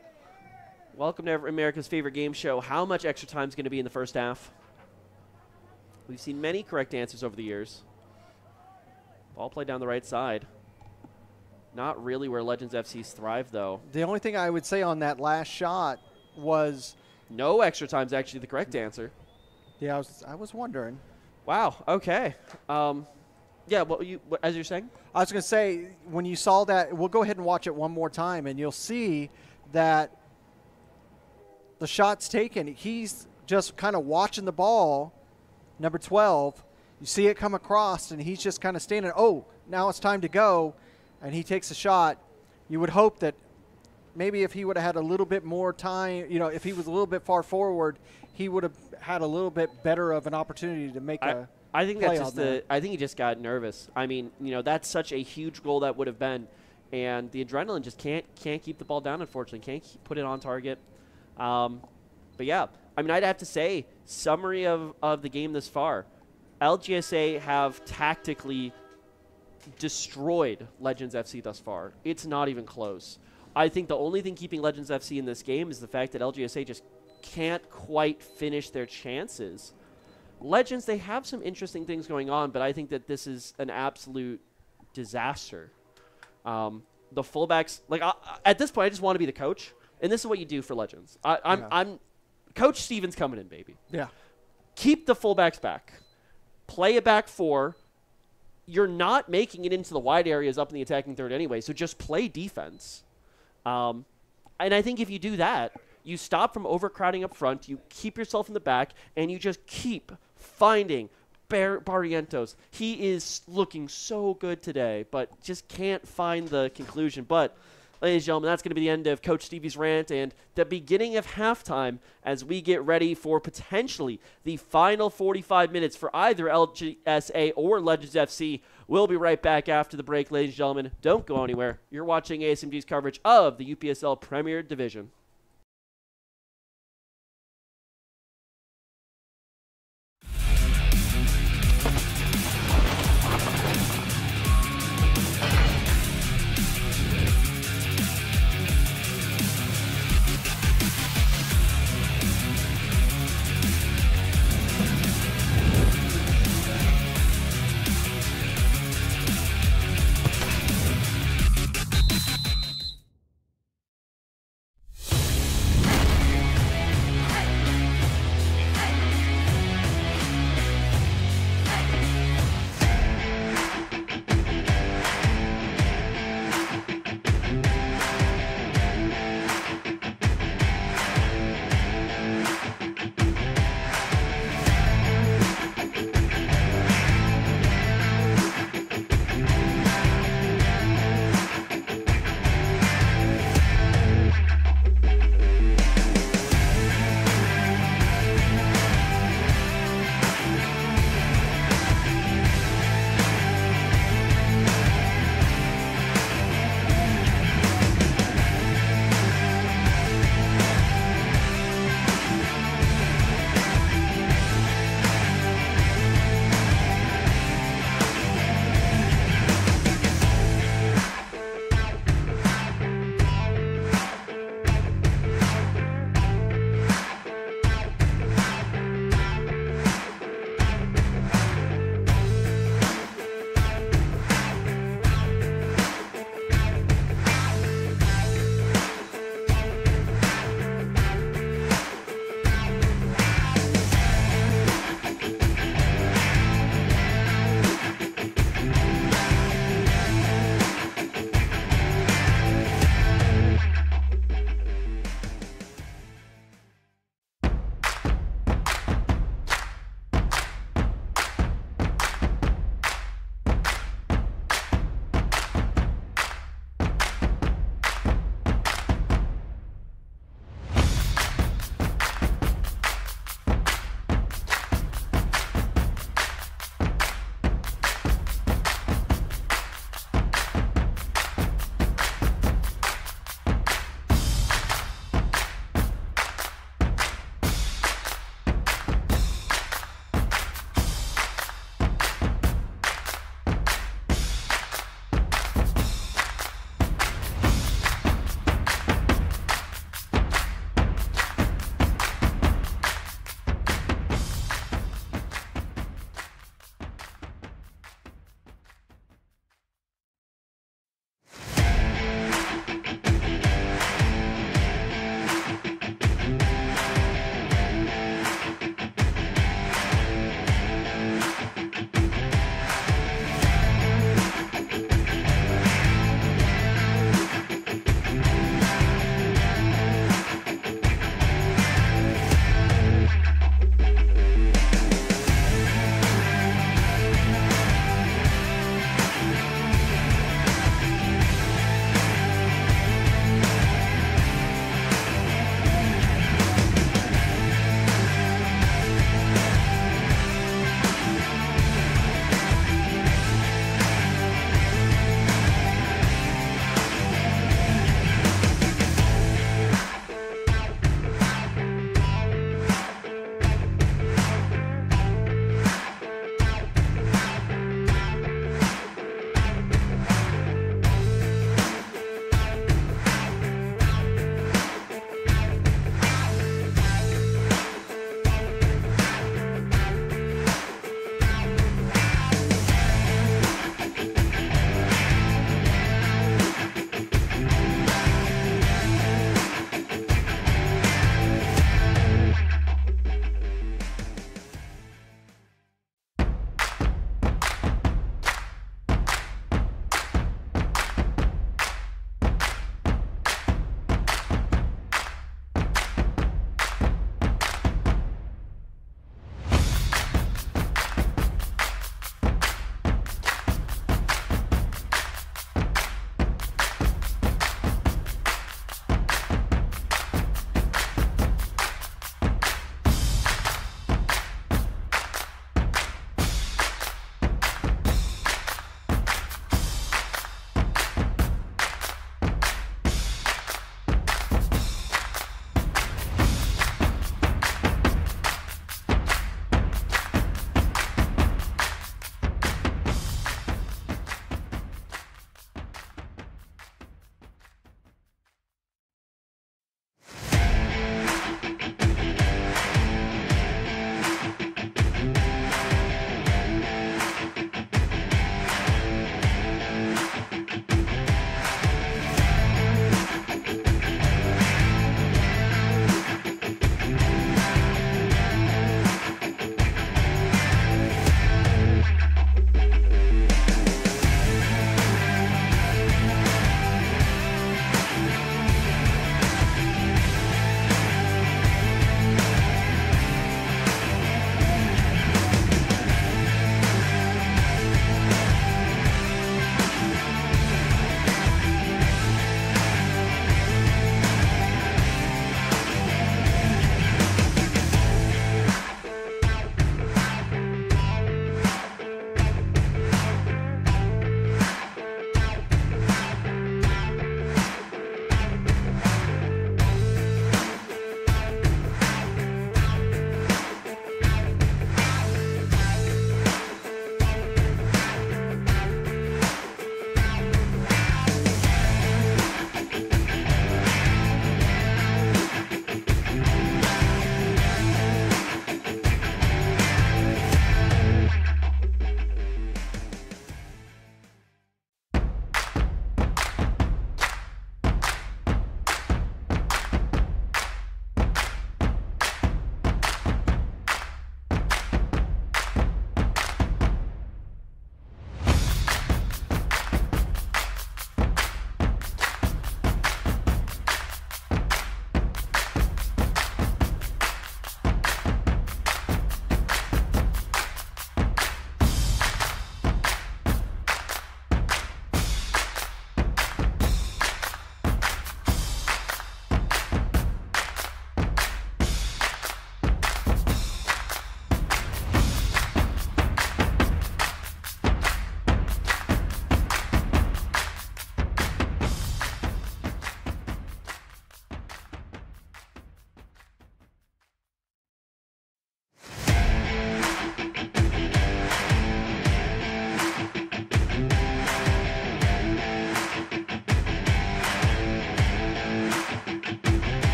welcome to America's favorite game show. How much extra time is going to be in the first half? We've seen many correct answers over the years. Ball played down the right side. Not really where Legends FC's thrive, though. The only thing I would say on that last shot was no extra time is actually the correct answer. Yeah, I was wondering. Wow. Okay. Yeah. As you're saying, I was going to say when you saw that, we'll go ahead and watch it one more time, and you'll see that the shot's taken. He's just kind of watching the ball. Number 12. You see it come across, and he's just kind of standing. Oh, now it's time to go. And he takes a shot. You would hope that maybe if he would have had a little bit more time, if he was a little bit far forward, he would have had a little bit better of an opportunity to make a I think play that's just I think he just got nervous. I mean, that's such a huge goal that would have been, and the adrenaline just can't keep the ball down. Unfortunately, can't put it on target. But yeah, I mean, I'd have to say summary of the game this far. LGSA have tactically destroyed Legends FC thus far. It's not even close. I think the only thing keeping Legends FC in this game is the fact that LGSA just can't quite finish their chances. Legends, they have some interesting things going on, but I think that this is an absolute disaster. The fullbacks, at this point, I just want to be the coach, and this is what you do for Legends. I'm Coach Stevens coming in, baby. Yeah. Keep the fullbacks back. Play a back four. You're not making it into the wide areas up in the attacking third anyway, so just play defense. And I think if you do that, you stop from overcrowding up front, you keep yourself in the back, and you just keep finding Barrientos. He is looking so good today, but just can't find the conclusion. But, ladies and gentlemen, that's going to be the end of Coach Stevie's rant and the beginning of halftime as we get ready for potentially the final 45 minutes for either LGSA or Legends FC. We'll be right back after the break, ladies and gentlemen. Don't go anywhere. You're watching ASMG's coverage of the UPSL Premier Division.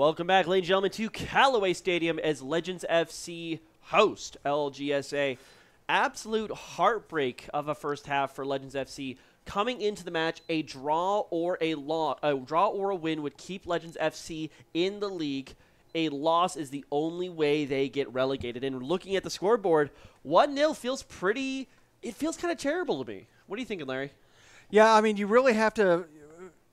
Welcome back, ladies and gentlemen, to Callaway Stadium as Legends FC host LGSA. Absolute heartbreak of a first half for Legends FC. Coming into the match, a draw or a win would keep Legends FC in the league. A loss is the only way they get relegated. And looking at the scoreboard, 1-0 feels pretty. It feels kind of terrible to me. What are you thinking, Larry? Yeah, I mean, you really have to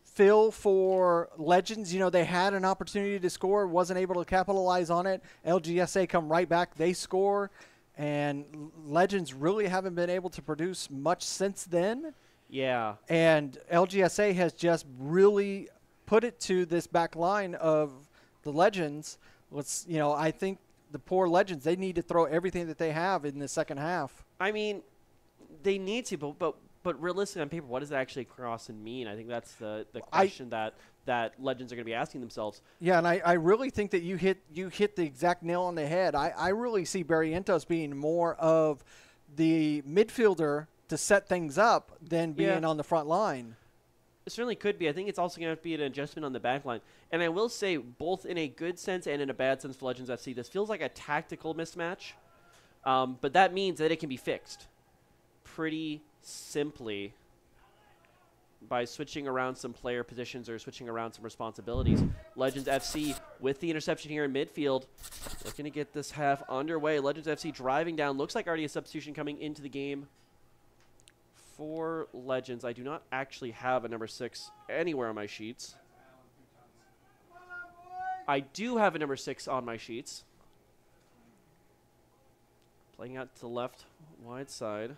feel for Legends. You know, they had an opportunity to score, wasn't able to capitalize on it. LGSA come right back, they score, and Legends really haven't been able to produce much since then. Yeah. And LGSA has just really put it to this back line of the Legends. I think the poor Legends, they need to throw everything that they have in the second half. I mean, they need to, but realistically on paper, what does that actually cross and mean? I think that's the question that Legends are going to be asking themselves. Yeah, and I really think that you hit the exact nail on the head. I really see Barrientos being more of the midfielder to set things up than being on the front line. It certainly could be. I think it's also going to have to be an adjustment on the back line. And I will say, both in a good sense and in a bad sense for Legends FC, this feels like a tactical mismatch. But that means that it can be fixed pretty simply by switching around some player positions or switching around some responsibilities. Legends FC with the interception here in midfield, looking to get this half underway. Legends FC driving down. Looks like already a substitution coming into the game for Legends. I do not actually have a number 6 anywhere on my sheets. I do have a number 6 on my sheets. Playing out to the left wide side.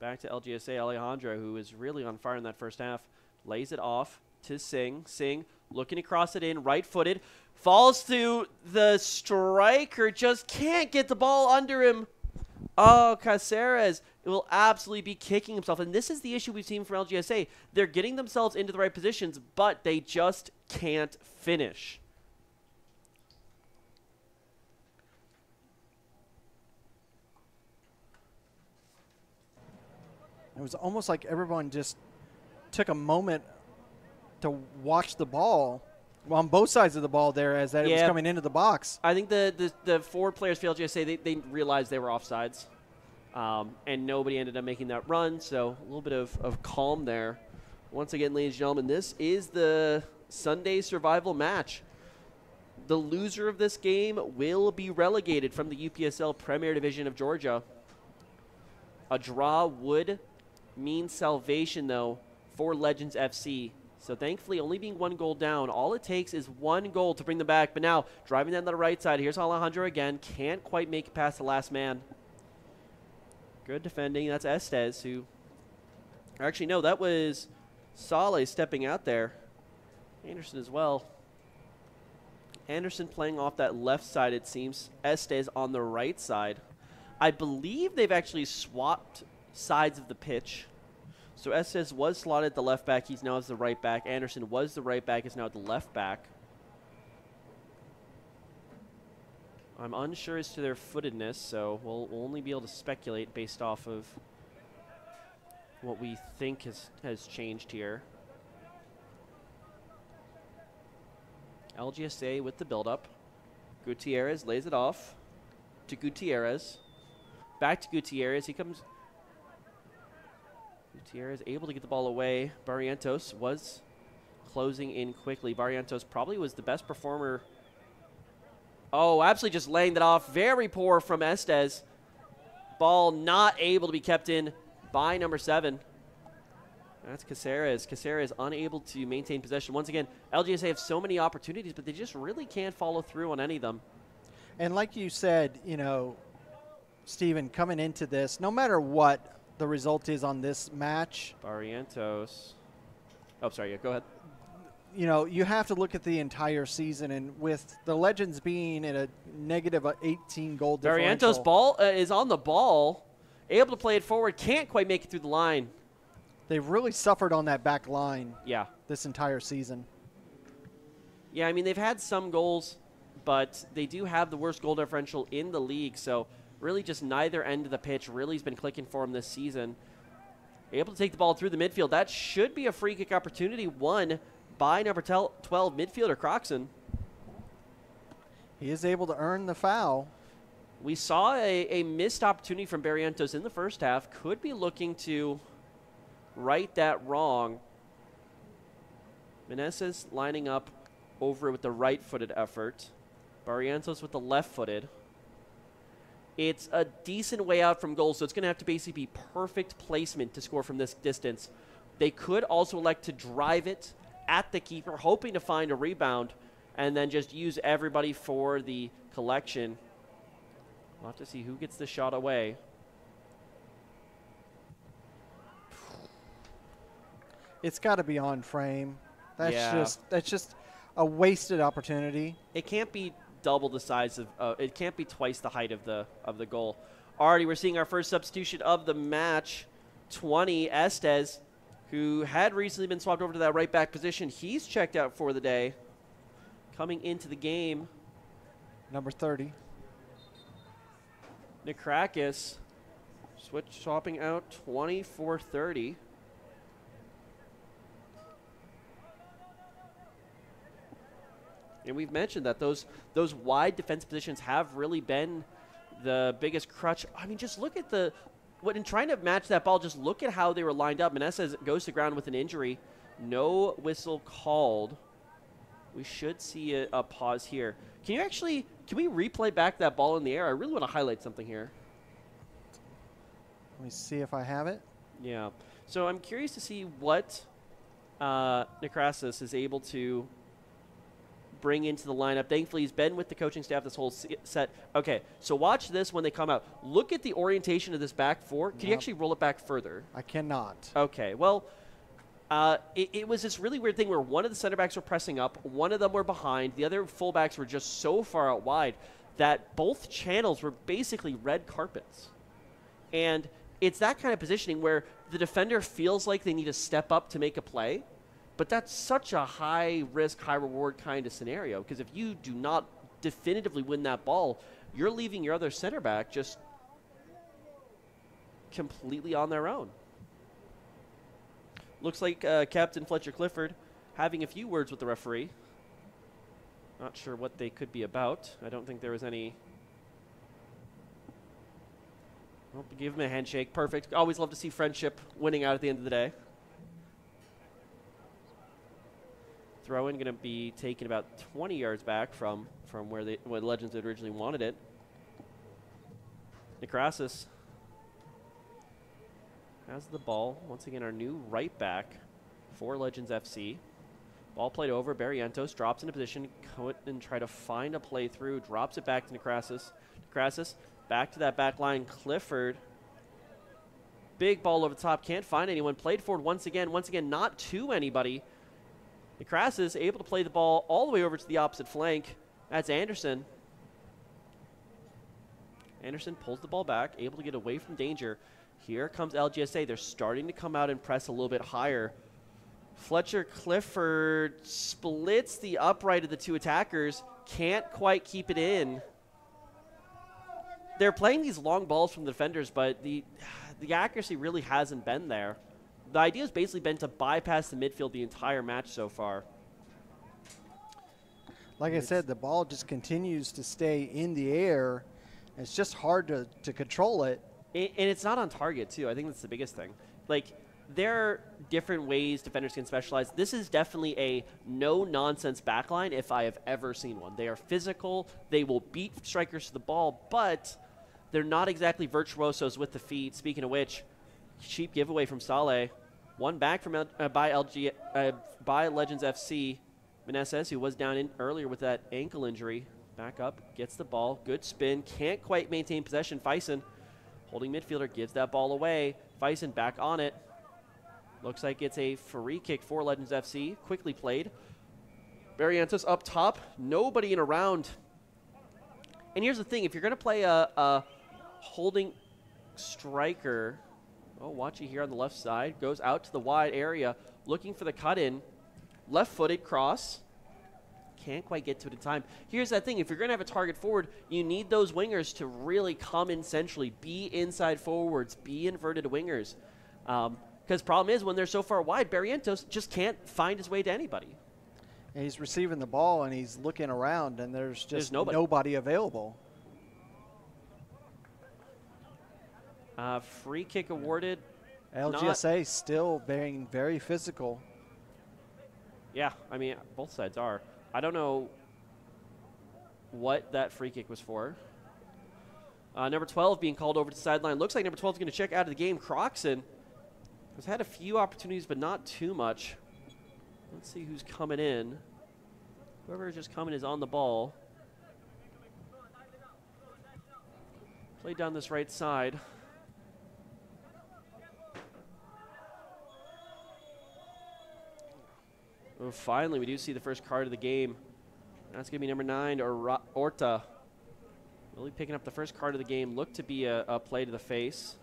Back to LGSA, Alejandro, who is really on fire in that first half. Lays it off to Singh. Singh looking to cross it in, right-footed. Falls to the striker, just can't get the ball under him. Oh, Caceres will absolutely be kicking himself. And this is the issue we've seen from LGSA. They're getting themselves into the right positions, but they just can't finish. It was almost like everyone just took a moment to watch the ball on both sides of the ball there as that it was coming into the box. I think the forward players for LGSA, they realized they were offsides, and nobody ended up making that run, so a little bit of calm there. Once again, ladies and gentlemen, this is the Sunday survival match. The loser of this game will be relegated from the UPSL Premier Division of Georgia. A draw would mean salvation, though, for Legends FC. So thankfully, only being 1 goal down, all it takes is 1 goal to bring them back. But now, driving down the right side, here's Alejandro again. Can't quite make it past the last man. Good defending. That's Estes, who... Actually, no, that was Saleh stepping out there. Anderson as well. Anderson playing off that left side, it seems. Estes on the right side. I believe they've actually swapped sides of the pitch. So Estes was slotted at the left back. He's now as the right back. Anderson was the right back. Is now at the left back. I'm unsure as to their footedness, so we'll only be able to speculate based off of what we think has changed here. LGSA with the build-up. Gutierrez lays it off to Gutierrez. Back to Gutierrez. He comes... Gutierrez able to get the ball away. Barrientos was closing in quickly. Barrientos probably was the best performer. Oh, absolutely just laying that off. Very poor from Estes. Ball not able to be kept in by number 7. That's Caceres. Caceres unable to maintain possession. Once again, LGSA have so many opportunities, but they just really can't follow through on any of them. And like you said, you know, Steven, coming into this, no matter what the result is on this match. Barrientos. Oh, sorry. Yeah, go ahead. You know, you have to look at the entire season, and with the Legends being at a negative 18 goal differential. Barrientos ball is on the ball, able to play it forward, can't quite make it through the line. They've really suffered on that back line. Yeah. This entire season. Yeah, I mean, they've had some goals, but they do have the worst goal differential in the league, so really just neither end of the pitch really has been clicking for them this season. Able to take the ball through the midfield. That should be a free kick opportunity won by number 12 midfielder Croxon. He is able to earn the foul. We saw a missed opportunity from Barrientos in the first half. Could be looking to right that wrong. Meneses lining up over with the right-footed effort. Barrientos with the left-footed. It's a decent way out from goal, so it's going to have to basically be perfect placement to score from this distance. They could also elect to drive it at the keeper, hoping to find a rebound, and then just use everybody for the collection. We'll have to see who gets the shot away. It's got to be on frame. Yeah. That's just a wasted opportunity. It can't be double the size of. It can't be twice the height of the goal. Already, we're seeing our first substitution of the match. 20 Estes, who had recently been swapped over to that right back position. He's checked out for the day. Coming into the game, Number 30. Nikrakis swapping out 20 for 30. And we've mentioned that those wide defense positions have really been the biggest crutch. I mean, just look at in trying to match that ball, just look at how they were lined up. Meneses goes to ground with an injury. No whistle called. We should see a pause here. Can we replay back that ball in the air? I really want to highlight something here. Let me see if I have it. Yeah. So I'm curious to see what Nikrasis is able to bring into the lineup. Thankfully, he's been with the coaching staff this whole set. Okay, so watch this when they come out. Look at the orientation of this back four. Can you actually roll it back further? I cannot. Okay, well, it was this really weird thing where one of the center backs were pressing up, one of them were behind, the other fullbacks were just so far out wide that both channels were basically red carpets. And it's that kind of positioning where the defender feels like they need to step up to make a play, but that's such a high-risk, high-reward kind of scenario, because if you do not definitively win that ball, you're leaving your other center back just completely on their own. Looks like Captain Fletcher Clifford having a few words with the referee. Not sure what they could be about. I don't think there was any. Well, give him a handshake. Perfect. Always love to see friendship winning out at the end of the day. Throw-in going to be taken about 20 yards back from where Legends had originally wanted it. Nikrasis has the ball. Once again, our new right back for Legends FC. Ball played over. Barrientos drops into position and try to find a play through. Drops it back to Nikrasis. Nikrasis back to that back line. Clifford. Big ball over the top. Can't find anyone. Played forward once again. Once again, not to anybody. Nikrasis able to play the ball all the way over to the opposite flank. That's Anderson. Anderson pulls the ball back, able to get away from danger. Here comes LGSA. They're starting to come out and press a little bit higher. Fletcher Clifford splits the upright of the two attackers. Can't quite keep it in. They're playing these long balls from the defenders, but the accuracy really hasn't been there. The idea has basically been to bypass the midfield the entire match so far. Like I said, the ball just continues to stay in the air. It's just hard to control it. And it's not on target, too. I think that's the biggest thing. Like, there are different ways defenders can specialize. This is definitely a no-nonsense backline if I have ever seen one. They are physical. They will beat strikers to the ball, but they're not exactly virtuosos with the feet. Speaking of which, cheap giveaway from Saleh. One back from by Legends FC. Meneses, who was down in earlier with that ankle injury. Back up, gets the ball. Good spin. Can't quite maintain possession. Faison, holding midfielder, gives that ball away. Faison back on it. Looks like it's a free kick for Legends FC. Quickly played. Barrientos up top. Nobody in around. And here's the thing. If you're going to play a holding striker, Wachi here on the left side. Goes out to the wide area. Looking for the cut-in. Left-footed cross. Can't quite get to it in time. Here's that thing. If you're going to have a target forward, you need those wingers to really come in centrally. Be inside forwards. Be inverted wingers. Because problem is, when they're so far wide, Barrientos just can't find his way to anybody. And he's receiving the ball, and he's looking around, and there's just nobody available. Free kick awarded. LGSA still being very physical. Yeah, I mean, both sides are. I don't know what that free kick was for. Number 12 being called over to the sideline. Looks like number 12 is going to check out of the game. Croxon has had a few opportunities, but not too much. Let's see who's coming in. Whoever is just coming is on the ball. Play down this right side. Oh, finally, we do see the first card of the game. That's going to be number 9, Orta. Really picking up the first card of the game. Looked to be a play to the face.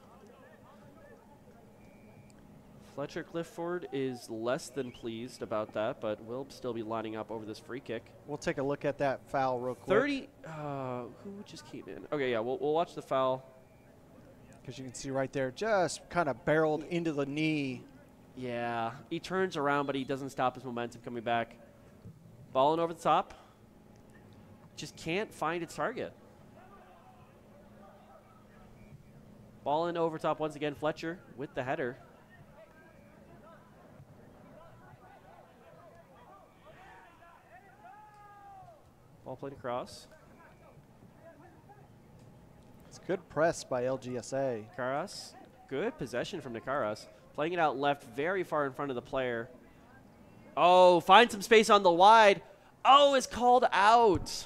Fletcher Clifford is less than pleased about that, but will still be lining up over this free kick. We'll take a look at that foul real quick. 30, who just came in? Okay, yeah, we'll watch the foul. Because you can see right there, just kind of barreled into the knee. Yeah, he turns around, but he doesn't stop his momentum coming back. Balling over the top. Just can't find its target. Ball in over top once again, Fletcher with the header. Ball played across. It's good press by LGSA. Nakaras, good possession from Nakaras. Playing it out left, very far in front of the player. Oh, finds some space on the wide. Oh, it's called out.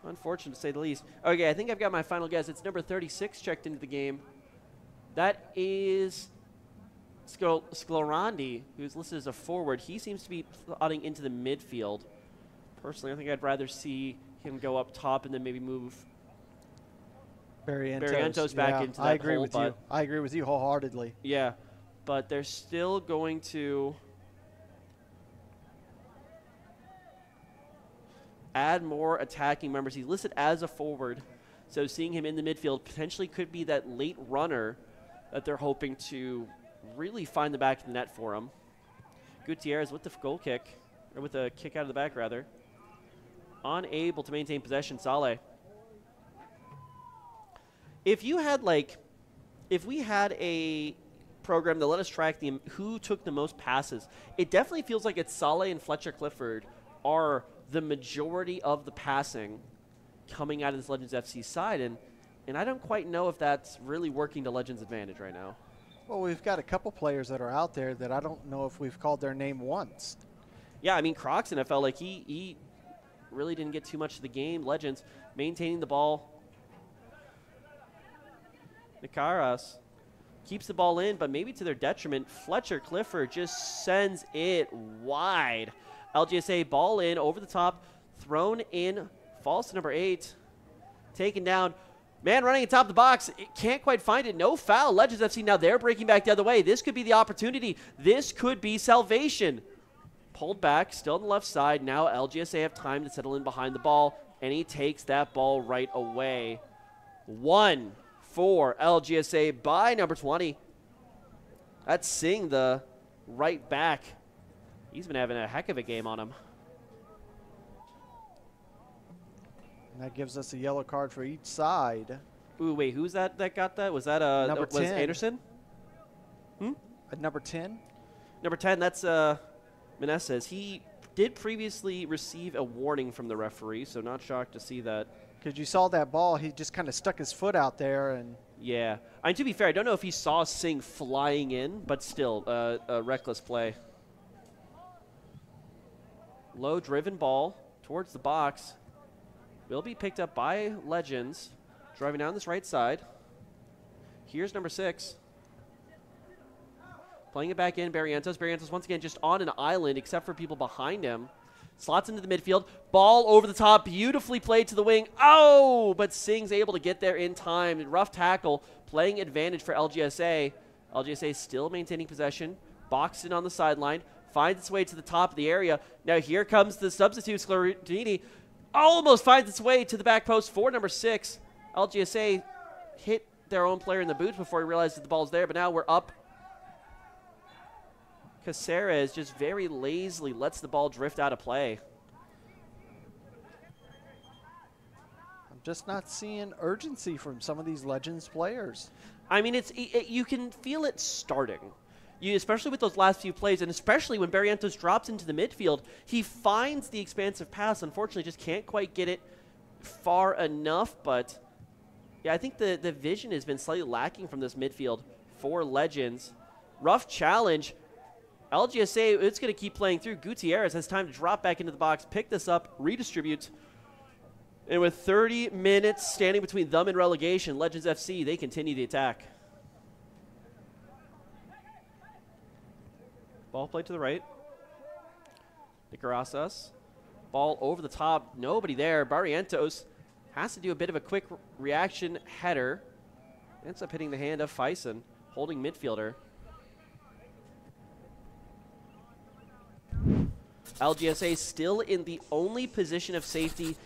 Unfortunate to say the least. Okay, I think I've got my final guess. It's number 36 checked into the game. That is Sclorandi, who's listed as a forward. He seems to be plotting into the midfield. Personally, I think I'd rather see him go up top and then maybe move Barrientos back into that hole. I agree with you wholeheartedly. Yeah, but they're still going to add more attacking members. He's listed as a forward, so seeing him in the midfield potentially could be that late runner that they're hoping to really find the back of the net for him. Gutierrez with the goal kick, or with a kick out of the back rather. Unable to maintain possession, Saleh. If we had a program that let us track who took the most passes, it definitely feels like it's Saleh and Fletcher Clifford are the majority of the passing coming out of this Legends FC side, and I don't quite know if that's really working to Legends' advantage right now. Well, we've got a couple players that are out there that I don't know if we've called their name once. Yeah, I mean, Croxon, I felt like he really didn't get too much of the game. Legends maintaining the ball. Nakaras keeps the ball in, but maybe to their detriment. Fletcher Clifford just sends it wide. LGSA ball in, over the top, thrown in, falls to number 8. Taken down. Man running atop the box. It can't quite find it. No foul. Legends FC now they're breaking back the other way. This could be the opportunity. This could be salvation. Pulled back, still on the left side. Now LGSA have time to settle in behind the ball, and he takes that ball right away. 1 for LGSA by number 20. That's Singh, the right back. He's been having a heck of a game on him. And that gives us a yellow card for each side. Ooh, wait, who's that got that? Was that number 10. Anderson? Number 10? Number 10, that's Meneses. He did previously receive a warning from the referee, so not shocked to see that. Because you saw that ball, he just kind of stuck his foot out there. And yeah. I mean, to be fair, I don't know if he saw Singh flying in, but still, a reckless play. Low-driven ball towards the box. Will be picked up by Legends. Driving down this right side. Here's number 6. Playing it back in, Barrientos. Barrientos once again just on an island, except for people behind him. Slots into the midfield. Ball over the top. Beautifully played to the wing. Oh, but Singh's able to get there in time. Rough tackle. Playing advantage for LGSA. LGSA still maintaining possession. Boxed in on the sideline. Finds its way to the top of the area. Now here comes the substitute, Sclorandini. Almost finds its way to the back post for number 6. LGSA hit their own player in the boots before he realized that the ball's there, but now we're up. Caceres just very lazily lets the ball drift out of play. I'm just not seeing urgency from some of these Legends players. I mean, you can feel it starting. Especially with those last few plays, and especially when Barrientos drops into the midfield, he finds the expansive pass. Unfortunately, just can't quite get it far enough. But yeah, I think the vision has been slightly lacking from this midfield for Legends. Rough challenge. LGSA, it's going to keep playing through. Gutierrez has time to drop back into the box, pick this up, redistribute. And with 30 minutes standing between them and relegation, Legends FC, they continue the attack. Ball played to the right. Nicarasas. Ball over the top. Nobody there. Barrientos has to do a bit of a quick reaction header. Ends up hitting the hand of Faison, holding midfielder. LGSA still in the only position of safety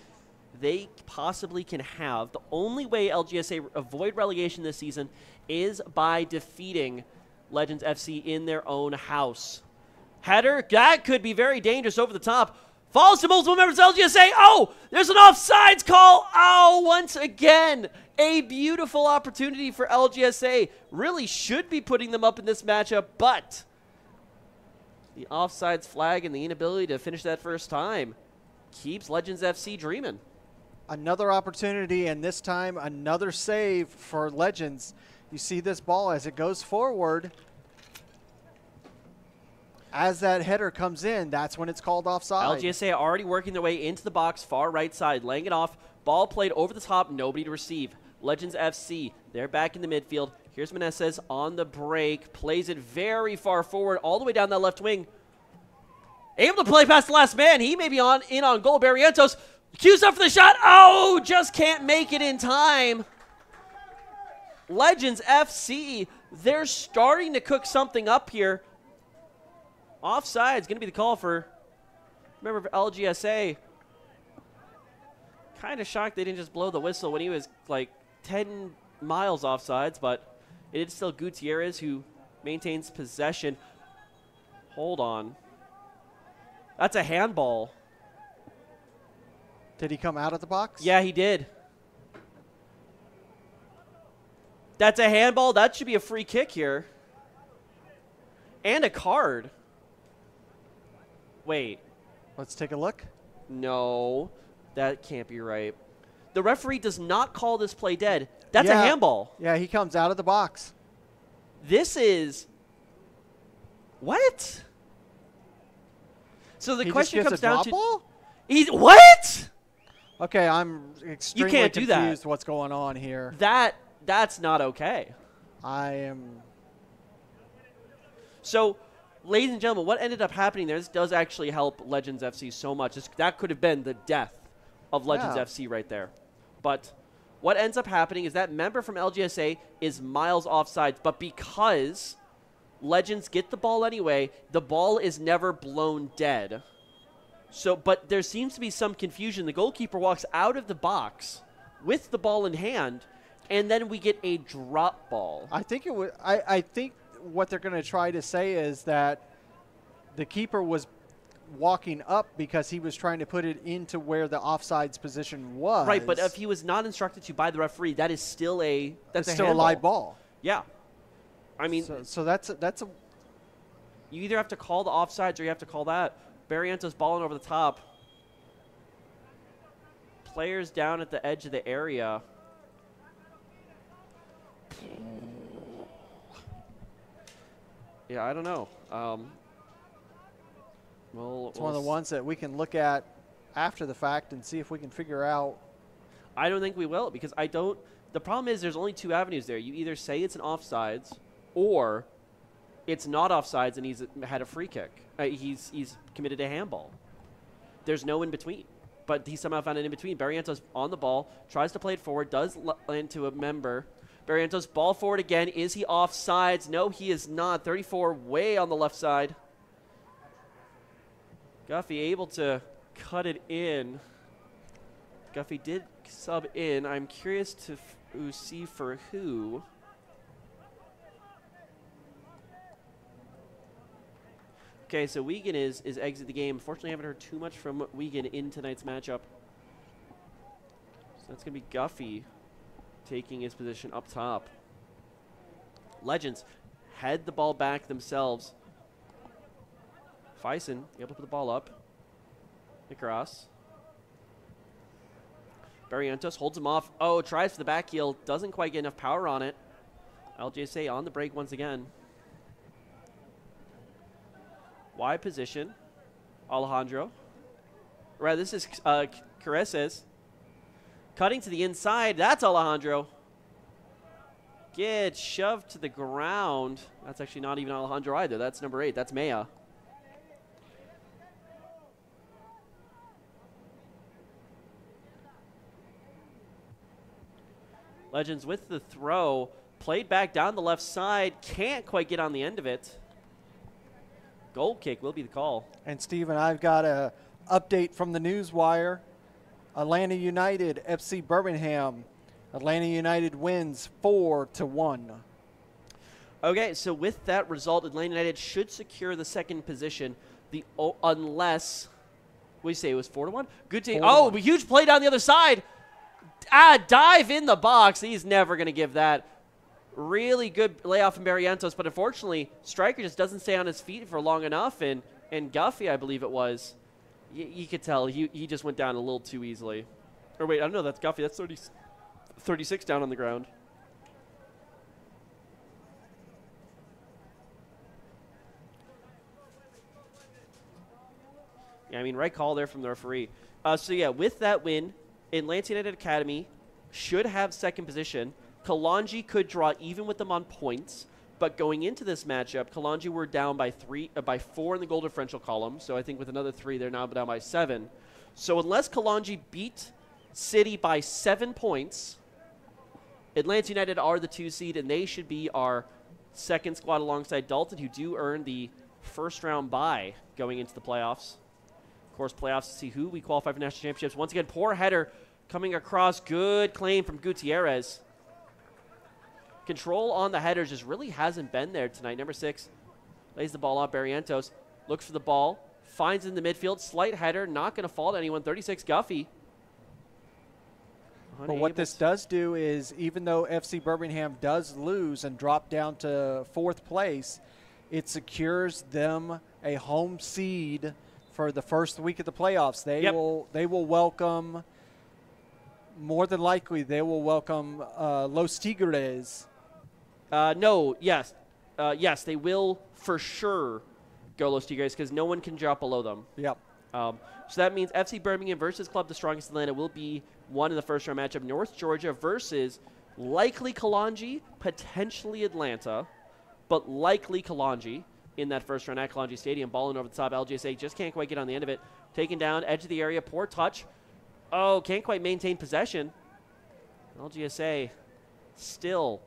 they possibly can have. The only way LGSA avoid relegation this season is by defeating Legends FC in their own house. Header, that could be very dangerous over the top. Falls to multiple members of LGSA. Oh, there's an offsides call. Oh, once again, a beautiful opportunity for LGSA. Really should be putting them up in this matchup, but the offsides flag and the inability to finish that first time keeps Legends FC dreaming. Another opportunity, and this time another save for Legends. You see this ball as it goes forward. As that header comes in, that's when it's called offside. LGSA already working their way into the box, far right side, laying it off. Ball played over the top, nobody to receive. Legends FC, they're back in the midfield. Here's Meneses on the break, plays it very far forward, all the way down that left wing. Able to play past the last man. He may be in on goal. Barrientos cues up for the shot. Oh, just can't make it in time. Legends FC, they're starting to cook something up here. Offside is going to be the call for, remember, for LGSA. Kind of shocked they didn't just blow the whistle when he was like 10 miles offsides, but it is still Gutierrez who maintains possession. Hold on. That's a handball. Did he come out of the box? Yeah, he did. That's a handball. That should be a free kick here. And a card. Wait. Let's take a look. No, that can't be right. The referee does not call this play dead. That's a handball. Yeah, he comes out of the box. This is... What? So the question comes down to... Ball? What? Okay, I'm extremely confused what's going on here. That's not okay. I am... So, ladies and gentlemen, what ended up happening there, this does actually help Legends FC so much. That could have been the death of Legends FC right there. But what ends up happening is that member from LGSA is miles offside, but because Legends get the ball anyway, the ball is never blown dead. So, but there seems to be some confusion. The goalkeeper walks out of the box with the ball in hand, and then we get a drop ball. I think it was. I think what they're going to try to say is that the keeper was walking up because he was trying to put it into where the offsides position was. Right, but if he was not instructed to by the referee, that is still a still a live ball. Yeah, I mean, so that's a. You either have to call the offsides or you have to call that. Barrientos balling over the top. Players down at the edge of the area. Yeah, I don't know. It's one of the ones that we can look at after the fact and see if we can figure out. I don't think we will because I don't. The problem is there's only two avenues there. You either say it's an offsides or it's not offsides and he's had a free kick. He's committed a handball. There's no in between. But he somehow found an in between. Barrientos on the ball, tries to play it forward, does land to a member. Barrientos ball forward again. Is he offsides? No, he is not. 34 way on the left side. Guffey able to cut it in. Guffey did sub in. I'm curious to see for who. Okay, so Wiegand is exit the game. Fortunately, I haven't heard too much from Wiegand in tonight's matchup. So that's going to be Guffey taking his position up top. Legends head the ball back themselves. Fison able to put the ball up. Across. Barrientos holds him off. Oh, tries for the back heel. Doesn't quite get enough power on it. LGSA on the break once again. Wide position. Alejandro. Right, this is Careces. Cutting to the inside. That's Alejandro. Get shoved to the ground. That's actually not even Alejandro either. That's number 8. That's Maya. Legends with the throw. Played back down the left side. Can't quite get on the end of it. Goal kick will be the call. And, Steven, I've got a update from the news wire. Atlanta United, FC Birmingham. Atlanta United wins 4-1. Okay, so with that result, Atlanta United should secure the second position. Unless, what do you say, it was 4-1? Good team. Oh, a huge play down the other side. Dive in the box. He's never going to give that. Really good layoff from Barrientos, but unfortunately, Striker just doesn't stay on his feet for long enough, and Guffey, I believe it was, you could tell he just went down a little too easily. Or wait, I don't know, that's Guffey. That's 36 down on the ground. Yeah, I mean, right call there from the referee. So, yeah, with that win, Atlanta United Academy should have second position. Kalanji could draw even with them on points, but going into this matchup, Kalanji were down by 4 in the goal differential column. So I think with another 3, they're now down by 7. So unless Kalanji beat City by 7 points, Atlanta United are the 2 seed, and they should be our second squad alongside Dalton, who do earn the first round bye going into the playoffs. Of course, playoffs to see who we qualify for national championships. Once again, poor header coming across. Good claim from Gutierrez. Control on the headers just really hasn't been there tonight. Number 6 lays the ball off. Barrientos looks for the ball. Finds it in the midfield. Slight header. Not going to fall to anyone. 36 Guffey. But what this does do is, even though FC Birmingham does lose and drop down to 4th place, it secures them a home seed for the first week of the playoffs. They will welcome, more than likely, they will welcome Los Tigres. Yes, they will for sure go Los Tigres because no one can drop below them. Yep. So that means FC Birmingham versus Club the Strongest Atlanta will be one in the first round matchup. North Georgia versus likely Kalanji, potentially Atlanta, but likely Kalanji in that first round at Kalanji Stadium. Balling over the top. LGSA just can't quite get on the end of it. Taken down, edge of the area, poor touch. Oh, can't quite maintain possession. LGSA still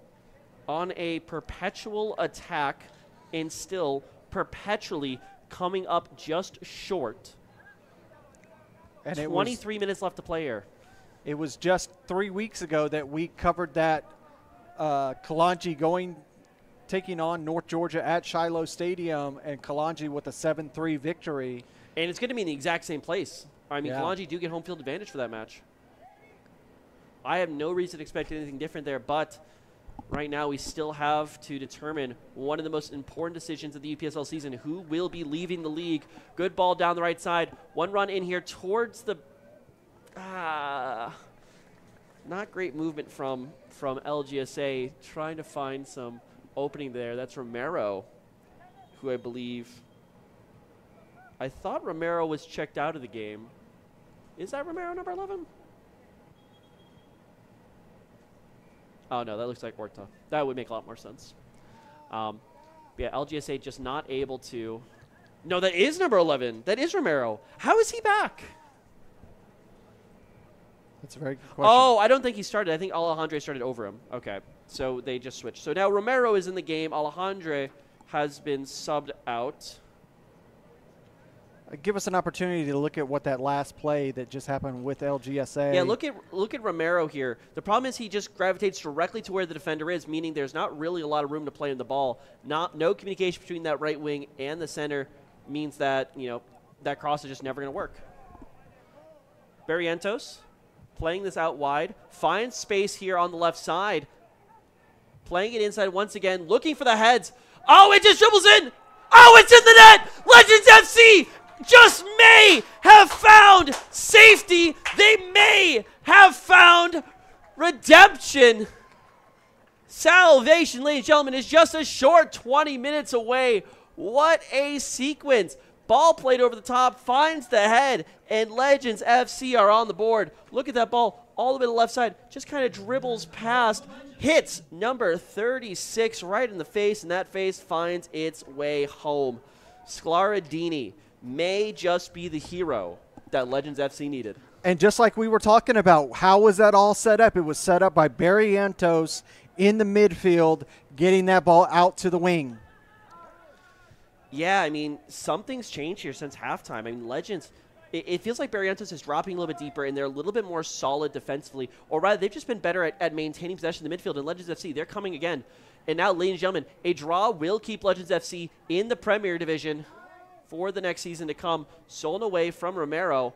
on a perpetual attack and still perpetually coming up just short. And 23 minutes left to play here. It was just 3 weeks ago that we covered that Kalanji taking on North Georgia at Shiloh Stadium, and Kalanji with a 7-3 victory. And it's going to be in the exact same place. I mean, Kalanji do get home field advantage for that match. I have no reason to expect anything different there, but right now we still have to determine one of the most important decisions of the UPSL season, who will be leaving the league. Good ball down the right side. One run in here towards the not great movement from LGSA, trying to find some opening there. That's Romero, who I believe, I thought Romero was checked out of the game. Is that Romero, number 11? Oh, no, that looks like Orta. That would make a lot more sense. Yeah, LGSA just not able to. No, that is number 11. That is Romero. How is he back? That's a very good question. Oh, I don't think he started. I think Alejandro started over him. Okay, so they just switched. So now Romero is in the game. Alejandro has been subbed out. Give us an opportunity to look at what that last play that just happened with LGSA. Yeah, look at Romero here. The problem is he just gravitates directly to where the defender is, meaning there's not really a lot of room to play in the ball. No communication between that right wing and the center. means that, you know, that cross is just never going to work. Barrientos playing this out wide, finds space here on the left side. Playing it inside once again, looking for the heads. Oh, it just dribbles in. Oh, it's in the net. Legends FC just may have found safety. They may have found redemption. Salvation, ladies and gentlemen, is just a short 20 minutes away. What a sequence. Ball played over the top, finds the head, and Legends FC are on the board. Look at that ball all the way to the left side. Just kind of dribbles past, hits number 36 right in the face, and that face finds its way home. Sclaradini may just be the hero that Legends FC needed. And just like we were talking about, how was that all set up? It was set up by Barrientos in the midfield, getting that ball out to the wing. Yeah, I mean, something's changed here since halftime. I mean, Legends, it feels like Barrientos is dropping a little bit deeper, and they're a little bit more solid defensively. Or rather, they've just been better at maintaining possession in the midfield. And Legends FC, they're coming again. And now, ladies and gentlemen, a draw will keep Legends FC in the Premier Division for the next season to come. Stolen away from Romero.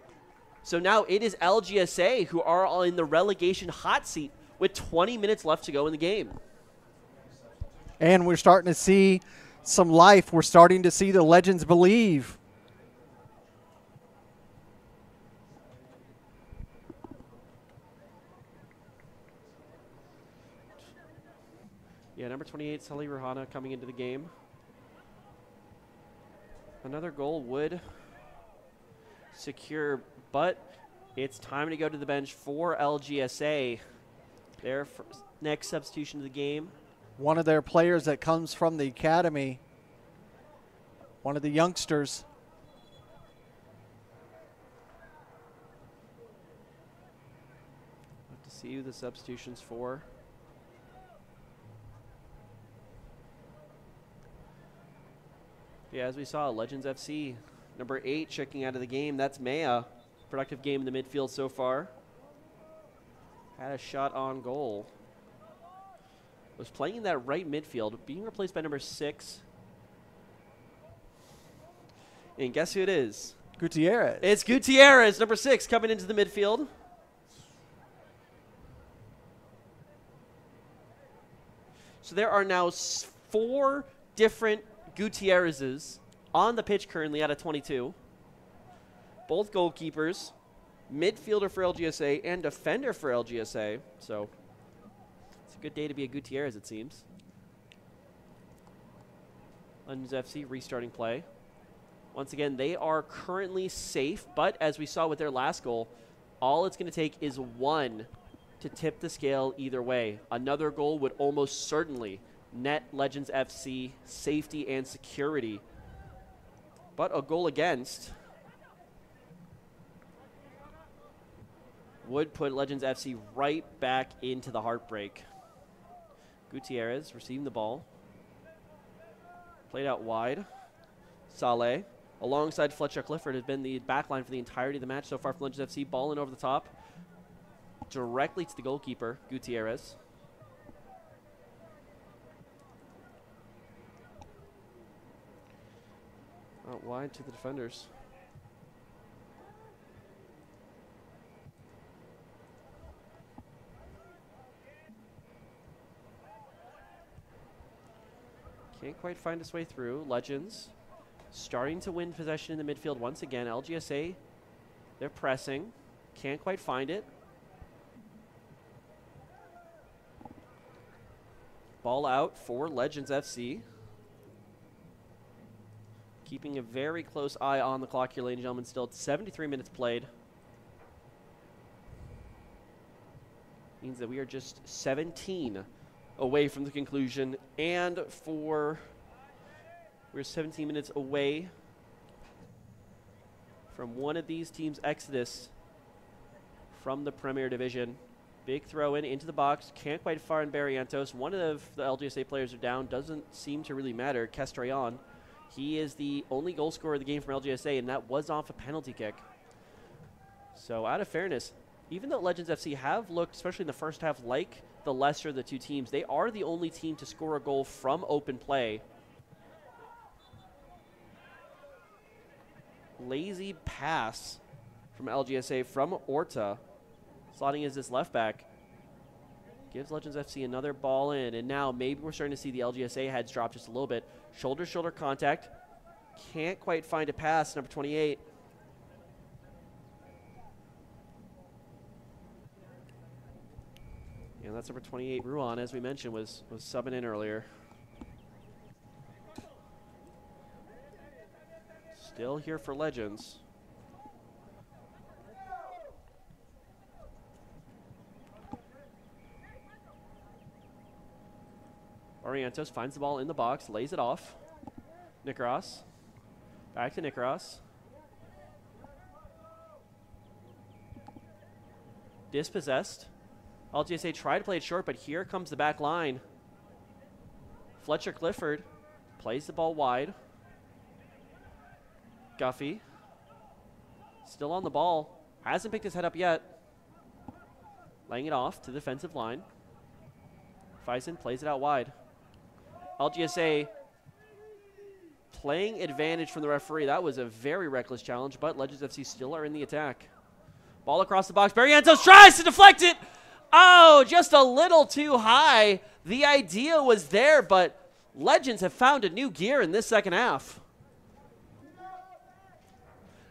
So now it is LGSA who are in the relegation hot seat with 20 minutes left to go in the game. And we're starting to see some life. We're starting to see the Legends believe. Yeah, number 28, Sully Ruhana coming into the game. Another goal would secure, but it's time to go to the bench for LGSA. Their next substitution of the game. One of their players that comes from the academy, one of the youngsters. Have to see who the substitution's for. Yeah, as we saw, Legends FC, number 8 checking out of the game. That's Maya. Productive game in the midfield so far. Had a shot on goal. Was playing in that right midfield, being replaced by number 6. And guess who it is? Gutierrez. It's Gutierrez, number 6, coming into the midfield. So there are now 4 different Gutierrezes on the pitch currently out of 22. Both goalkeepers, midfielder for LGSA, and defender for LGSA. So it's a good day to be a Gutierrez, it seems. Legends FC restarting play. Once again, they are currently safe, but as we saw with their last goal, all it's going to take is 1 to tip the scale either way. Another goal would almost certainly net Legends FC safety and security. But a goal against would put Legends FC right back into the heartbreak. Gutierrez receiving the ball. Played out wide. Saleh, alongside Fletcher Clifford, has been the backline for the entirety of the match so far for Legends FC. Ball in over the top. Directly to the goalkeeper, Gutierrez. Out wide to the defenders. Can't quite find its way through. Legends starting to win possession in the midfield once again. LGSA, they're pressing. Can't quite find it. Ball out for Legends FC. Keeping a very close eye on the clock here, ladies and gentlemen. Still 73 minutes played. Means that we are just 17 away from the conclusion. And we're 17 minutes away from one of these teams' exodus from the Premier Division. Big throw in into the box. Can't quite find Barrientos. One of the LGSA players are down. Doesn't seem to really matter. Castellon. He is the only goal scorer of the game from LGSA, and that was off a penalty kick. So out of fairness, even though Legends FC have looked, especially in the first half, like the lesser of the two teams, they are the only team to score a goal from open play. lazy pass from LGSA from Orta. Slotting as this left back. Gives Legends FC another ball in, and now maybe we're starting to see the LGSA heads drop just a little bit. Shoulder-shoulder contact. Can't quite find a pass, number 28. And that's number 28, Ruan, as we mentioned, was subbing in earlier. Still here for Legends. Barrientos finds the ball in the box, lays it off. Nicaros. Back to Nicaros. Dispossessed. LGSA tried to play it short, but here comes the back line. Fletcher Clifford plays the ball wide. Guffey. Still on the ball. Hasn't picked his head up yet. Laying it off to the defensive line. Fison plays it out wide. LGSA playing advantage from the referee. That was a very reckless challenge, but Legends FC still are in the attack. Ball across the box. Barrientos tries to deflect it. Oh, just a little too high. The idea was there, but Legends have found a new gear in this second half. A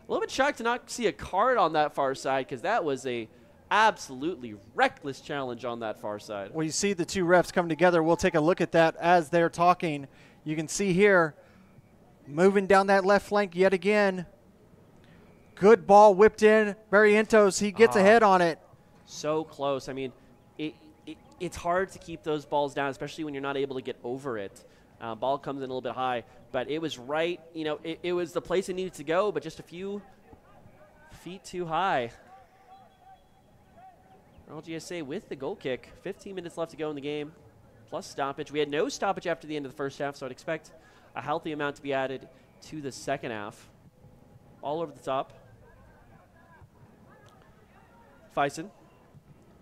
little bit shocked to not see a card on that far side, because that was a absolutely reckless challenge on that far side. Well, you see the two refs come together. We'll take a look at that as they're talking. You can see here, moving down that left flank yet again. Good ball whipped in. Barrientos, he gets ahead on it. So close. I mean, it's hard to keep those balls down, especially when you're not able to get over it. Ball comes in a little bit high, but it was right. You know, it was the place it needed to go, but just a few feet too high. LGSA with the goal kick. 15 minutes left to go in the game, plus stoppage. We had no stoppage after the end of the first half, so I'd expect a healthy amount to be added to the second half. All over the top. Fison,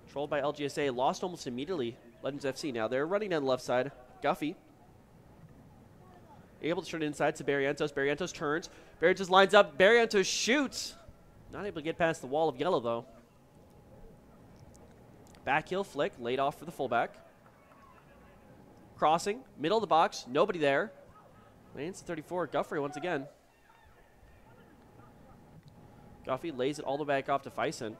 controlled by LGSA, lost almost immediately. Legends FC now. They're running down the left side. Guffey. Able to turn inside to Barrientos. Barrientos turns. Barrientos lines up. Barrientos shoots. Not able to get past the wall of yellow, though. Back heel flick, laid off for the fullback. Crossing, middle of the box, nobody there. Lands to 34, Guffey once again. Guffey lays it all the way back off to Fison.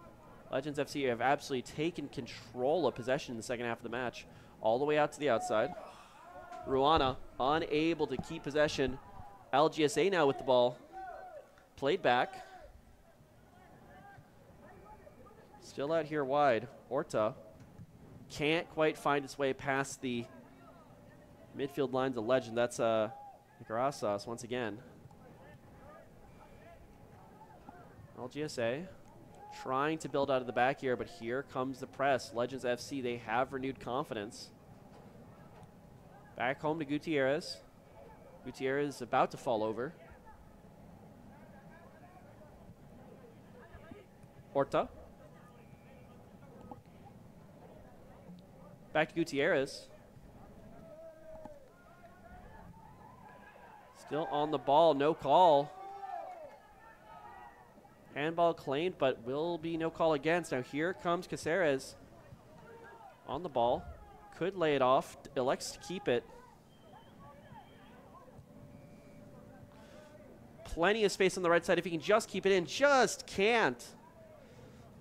Legends FC have absolutely taken control of possession in the second half of the match. All the way out to the outside. Ruana unable to keep possession. LGSA now with the ball. Played back. Still out here wide. Orta can't quite find its way past the midfield lines of Legend. That's Nicarasas once again. LGSA trying to build out of the back here, but here comes the press. Legends FC, they have renewed confidence. Back home to Gutierrez. Gutierrez about to fall over. Orta. Back to Gutierrez. Still on the ball, no call. Handball claimed, but will be no call against. Now here comes Caceres on the ball. Could lay it off, elects to keep it. Plenty of space on the right side if he can just keep it in, just can't.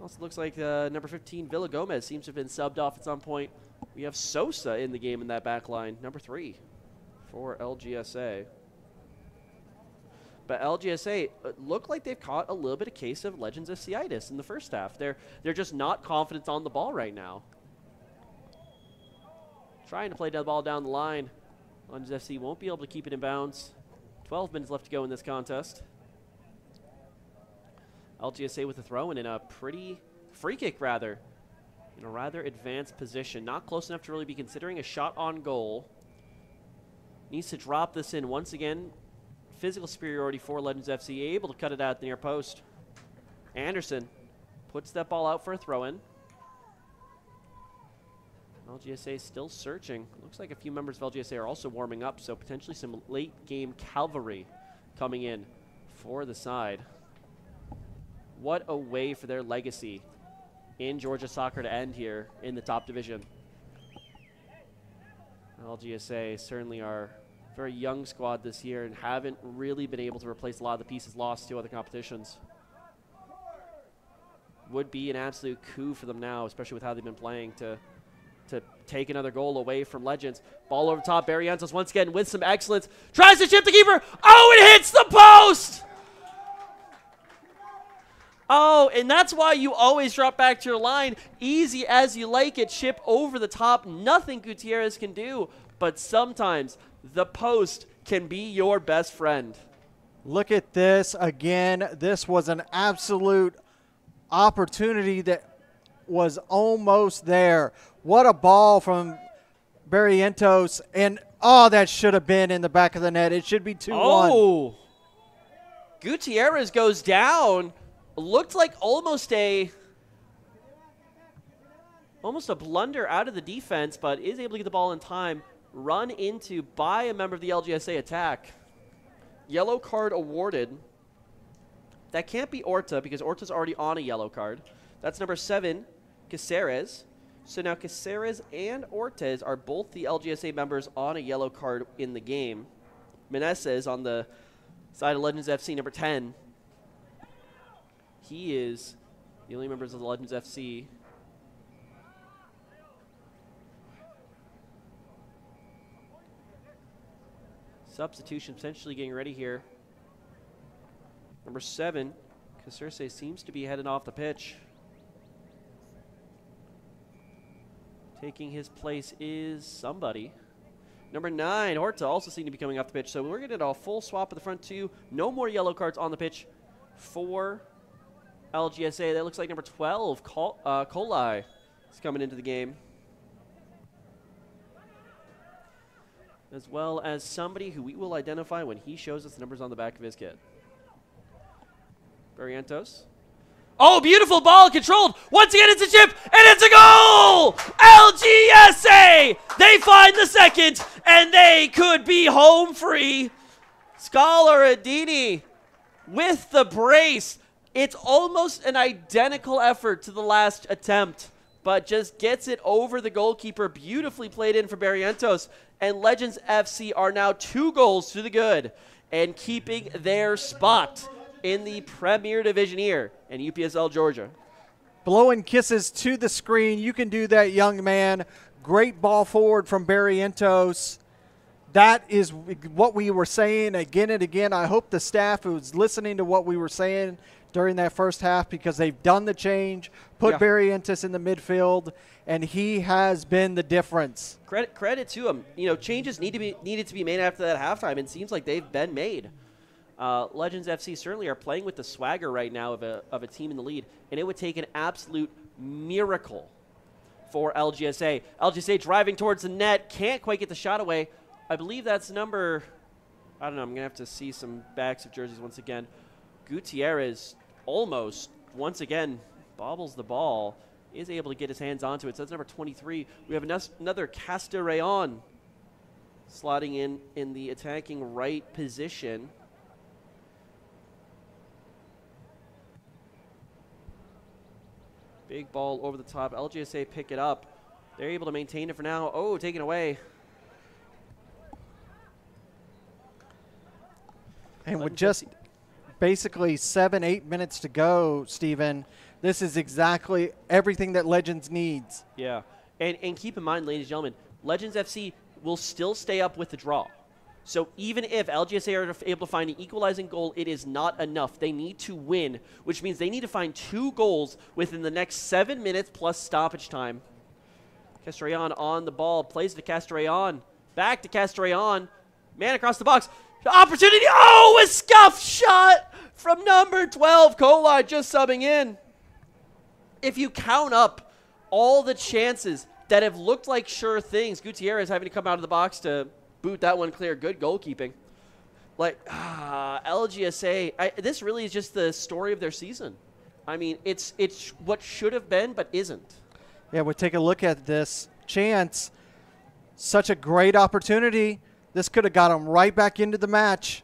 Also looks like number 15, Villa Gomez, seems to have been subbed off at some point. We have Sosa in the game in that back line, number 3 for LGSA. But LGSA look like they've caught a little bit of case of Legends FC-itis in the first half. They're just not confident on the ball right now. Trying to play the ball down the line. Legends FC won't be able to keep it in bounds. 12 minutes left to go in this contest. LGSA with a throw-in in a pretty free kick, rather. In a rather advanced position. Not close enough to really be considering a shot on goal. Needs to drop this in once again. Physical superiority for Legends FC. Able to cut it out at the near post. Anderson puts that ball out for a throw-in. LGSA still searching. Looks like a few members of LGSA are also warming up, so potentially some late game cavalry coming in for the side. What a way for their legacy in Georgia soccer to end here in the top division. LGSA certainly are a very young squad this year and haven't really been able to replace a lot of the pieces lost to other competitions. Would be an absolute coup for them now, especially with how they've been playing, to take another goal away from Legends. Ball over the top, Barrientos once again with some excellence. Tries to chip the keeper. Oh, it hits the post! Oh, and that's why you always drop back to your line. Easy as you like it, chip over the top. Nothing Gutierrez can do, but sometimes the post can be your best friend. Look at this again. This was an absolute opportunity that was almost there. What a ball from Barrientos, and oh, that should have been in the back of the net. It should be 2-1. Oh, Gutierrez goes down. Looked like almost a blunder out of the defense, but is able to get the ball in time. Run into by a member of the LGSA attack. Yellow card awarded. That can't be Orta because Orta's already on a yellow card. That's number 7, Caceres. So now Caceres and Ortiz are both the LGSA members on a yellow card in the game. Meneses on the side of Legends FC, number 10. He is the only members of the Legends FC. Substitution potentially getting ready here. Number 7, Cacerse seems to be heading off the pitch. Taking his place is somebody. Number 9, Horta, also seem to be coming off the pitch. So we're getting a full swap at the front two. No more yellow cards on the pitch for LGSA. That looks like number 12, Callaway, is coming into the game. As well as somebody who we will identify when he shows us the numbers on the back of his kit. Barrientos. Oh, beautiful ball controlled. Once again, it's a chip, and it's a goal! LGSA! They find the second, and they could be home free. Scalaradini with the brace. It's almost an identical effort to the last attempt, but just gets it over the goalkeeper. Beautifully played in for Barrientos. And Legends FC are now 2 goals to the good and keeping their spot in the Premier Division here in UPSL Georgia. Blowing kisses to the screen. You can do that, young man. Great ball forward from Barrientos. That is what we were saying again and again. I hope the staff was listening to what we were saying during that first half, because they've done the change, put Barrientos in the midfield, and he has been the difference. Credit to him. You know, changes needed to be made after that halftime, and it seems like they've been made. Legends FC certainly are playing with the swagger right now of a team in the lead, and it would take an absolute miracle for LGSA. LGSA driving towards the net, can't quite get the shot away. I believe that's number, I don't know, I'm going to have to see some backs of jerseys once again. Gutierrez almost, once again, bobbles the ball, is able to get his hands onto it. So that's number 23. We have another Castellón slotting in the attacking right position. Big ball over the top. LGSA pick it up. They're able to maintain it for now. Oh, taken away. And with just basically 7-8 minutes to go, Steven, this is exactly everything that Legends needs. Yeah. And keep in mind, ladies and gentlemen, Legends FC will still stay up with the draw. So even if LGSA are able to find an equalizing goal, it is not enough. They need to win, which means they need to find 2 goals within the next 7 minutes plus stoppage time. Castellón on the ball, plays to Castellón. Back to Castellón. Man across the box. Opportunity. Oh, a scuff shot from number 12. Callaway just subbing in. If you count up all the chances that have looked like sure things, Gutierrez having to come out of the box to boot that one clear. Good goalkeeping. Like, LGSA, this really is just the story of their season. I mean, it's what should have been but isn't. Yeah, we'll take a look at this chance. Such a great opportunity. This could have got them right back into the match.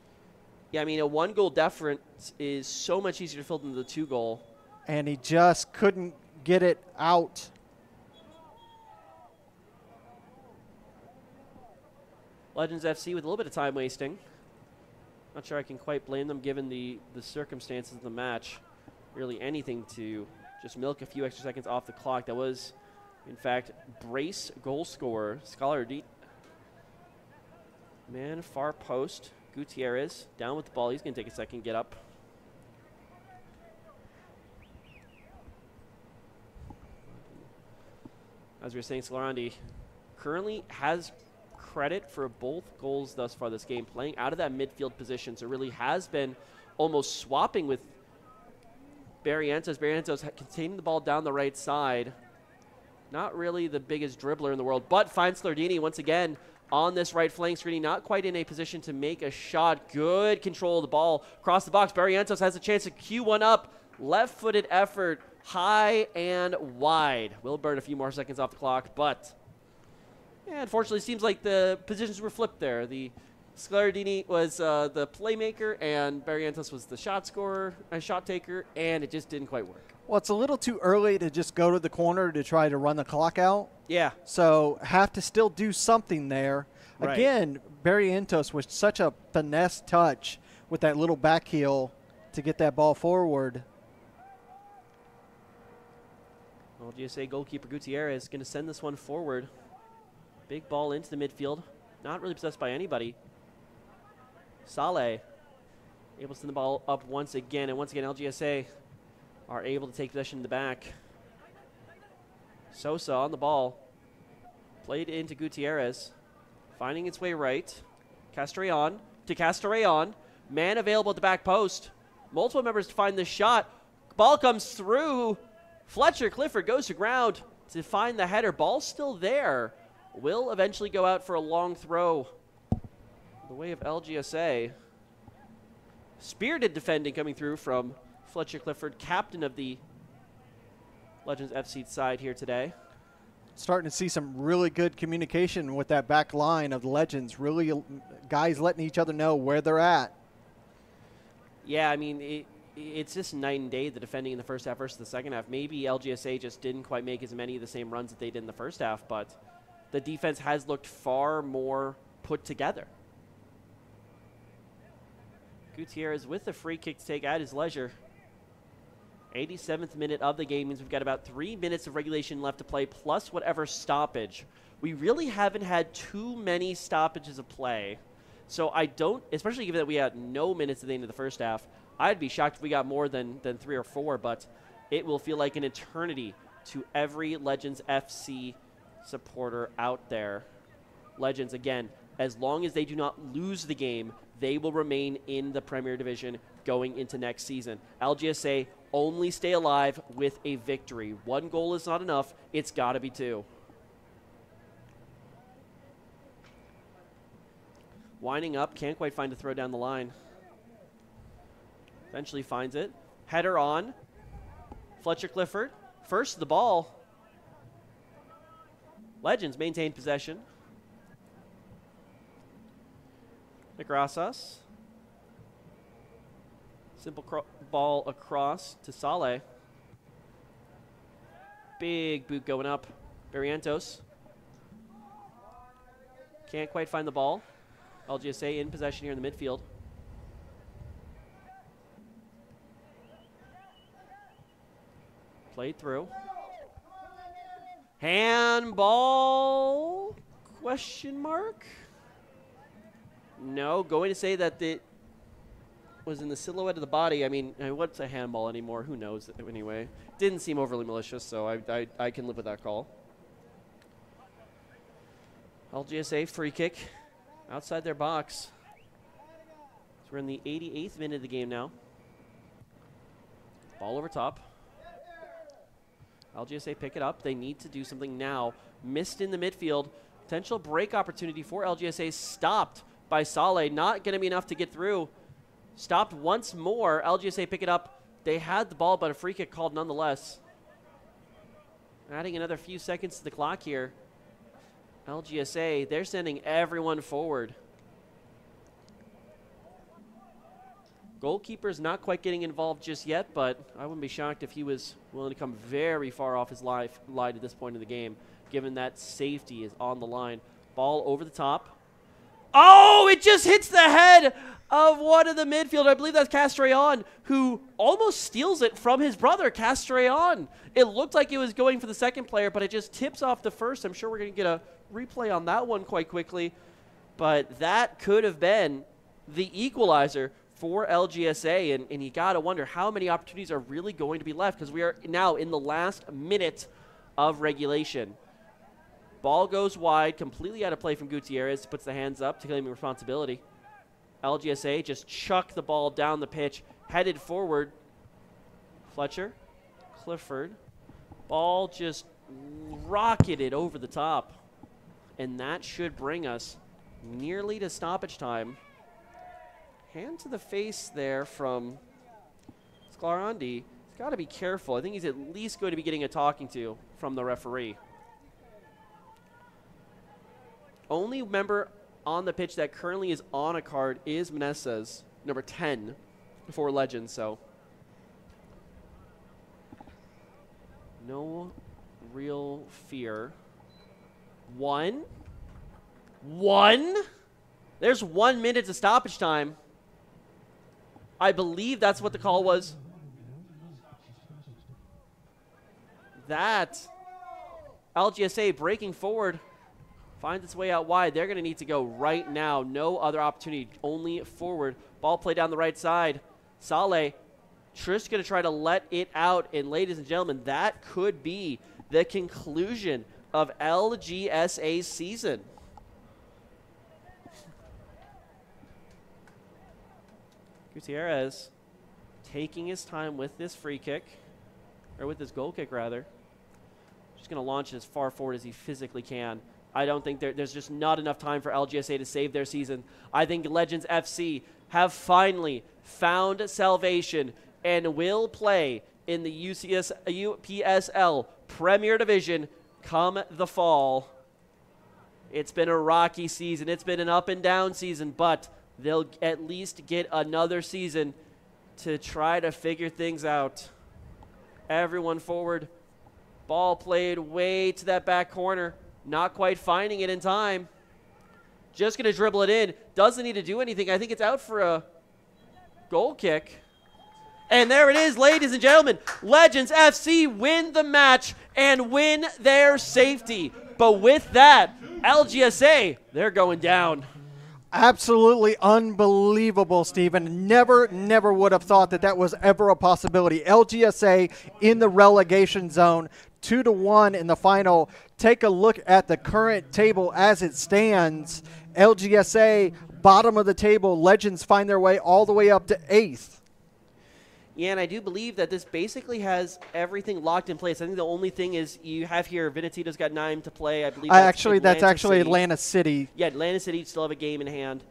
Yeah, I mean, a 1-goal difference is so much easier to fill than the 2-goal. and he just couldn't get it out. Legends FC with a little bit of time wasting. Not sure I can quite blame them given the circumstances of the match. Really anything to just milk a few extra seconds off the clock. That was, in fact, brace goal scorer, Scholar D. Man, far post. Gutierrez down with the ball. He's going to take a second, get up. As we were saying, Scalarandi currently has credit for both goals thus far this game, playing out of that midfield position. So really has been almost swapping with Barrientos. Barrientos containing the ball down the right side. Not really the biggest dribbler in the world, but finds Slardini once again on this right flank screening. Not quite in a position to make a shot. Good control of the ball across the box. Barrientos has a chance to cue one up. Left-footed effort, high and wide. Will burn a few more seconds off the clock, but yeah, unfortunately, it seems like the positions were flipped there. The Scalardini was the playmaker, and Barrientos was the shot scorer, shot taker, and it just didn't quite work. Well, it's a little too early to just go to the corner to try to run the clock out. Yeah. So have to still do something there. Right. Again, Barrientos was such a finesse touch with that little back heel to get that ball forward. LGSA goalkeeper Gutierrez is going to send this one forward. Big ball into the midfield. Not really possessed by anybody. Saleh able to send the ball up once again. And once again, LGSA are able to take possession in the back. Sosa on the ball. Played into Gutierrez. Finding its way right. Castrillon to Castrillon. Man available at the back post. Multiple members to find the shot. Ball comes through. Fletcher Clifford goes to ground to find the header. Ball still there. Will eventually go out for a long throw. The way of LGSA. Spirited defending coming through from Fletcher Clifford, captain of the Legends FC side here today. Starting to see some really good communication with that back line of the Legends. Really, guys letting each other know where they're at. Yeah, I mean, it's just night and day, the defending in the first half versus the second half. Maybe LGSA just didn't quite make as many of the same runs that they did in the first half, but the defense has looked far more put together. Gutierrez with the free kick to take at his leisure. 87th minute of the game means we've got about 3 minutes of regulation left to play, plus whatever stoppage. We really haven't had too many stoppages of play. So I don't, especially given that we had no minutes at the end of the first half, I'd be shocked if we got more than 3 or 4, but it will feel like an eternity to every Legends FC supporter out there. Legends, again, as long as they do not lose the game, they will remain in the Premier Division going into next season. LGSA only stay alive with a victory. 1 goal is not enough. It's got to be 2. Winding up, can't quite find a throw down the line. Eventually finds it. Header on. Fletcher Clifford. First the ball. Legends maintain possession. Negrasas. Simple ball across to Saleh. Big boot going up. Barrientos. Can't quite find the ball. LGSA in possession here in the midfield. Played through. Handball? Question mark? No, going to say that it was in the silhouette of the body. I mean, what's a handball anymore? Who knows anyway? Didn't seem overly malicious, so I can live with that call. LGSA free kick outside their box. So we're in the 88th minute of the game now. Ball over top. LGSA pick it up. They need to do something now. Missed in the midfield. Potential break opportunity for LGSA. Stopped by Saleh. Not going to be enough to get through. Stopped once more. LGSA pick it up. They had the ball, but a free kick called nonetheless. Adding another few seconds to the clock here. LGSA, they're sending everyone forward. Goalkeeper's not quite getting involved just yet, but I wouldn't be shocked if he was willing to come very far off his line at this point in the game, given that safety is on the line. Ball over the top. Oh, it just hits the head of one of the midfielders. I believe that's Castrillon, who almost steals it from his brother, Castrillon. It looked like it was going for the second player, but it just tips off the first. I'm sure we're going to get a replay on that one quite quickly, but that could have been the equalizer for LGSA, and you got to wonder how many opportunities are really going to be left, because we are now in the last minute of regulation. Ball goes wide, completely out of play from Gutierrez, puts the hands up to claim responsibility. LGSA just chuck the ball down the pitch, headed forward. Fletcher, Clifford, ball just rocketed over the top, and that should bring us nearly to stoppage time. Hand to the face there from Sclarandi. He's got to be careful. I think he's at least going to be getting a talking to from the referee. Only member on the pitch that currently is on a card is Meneses, number 10 for Legends. So no real fear. One. There's 1 minute to stoppage time. I believe that's what the call was. That LGSA breaking forward finds its way out wide. They're going to need to go right now. No other opportunity, only forward. Ball play down the right side. Saleh, Trish going to try to let it out. And ladies and gentlemen, that could be the conclusion of LGSA's season. Gutierrez taking his time with this free kick, or with this goal kick rather. Just going to launch it as far forward as he physically can. I don't think there's just not enough time for LGSA to save their season. I think Legends FC have finally found salvation and will play in the UPSL Premier Division come the fall. It's been a rocky season. It's been an up and down season, but they'll at least get another season to try to figure things out. Everyone forward. Ball played way to that back corner. Not quite finding it in time. Just going to dribble it in. Doesn't need to do anything. I think it's out for a goal kick. And there it is, ladies and gentlemen. Legends FC win the match and win their safety. But with that, LGSA, they're going down. Absolutely unbelievable, Stephen. Never would have thought that was ever a possibility. LGSA in the relegation zone, 2-1 in the final. Take a look at the current table as it stands. LGSA, bottom of the table. Legends find their way all the way up to 8th. Yeah, and I do believe that this basically has everything locked in place. I think the only thing is you have here Venetito's got 9 to play. I believe that's actually Atlanta City. Yeah, Atlanta City still have a game in hand.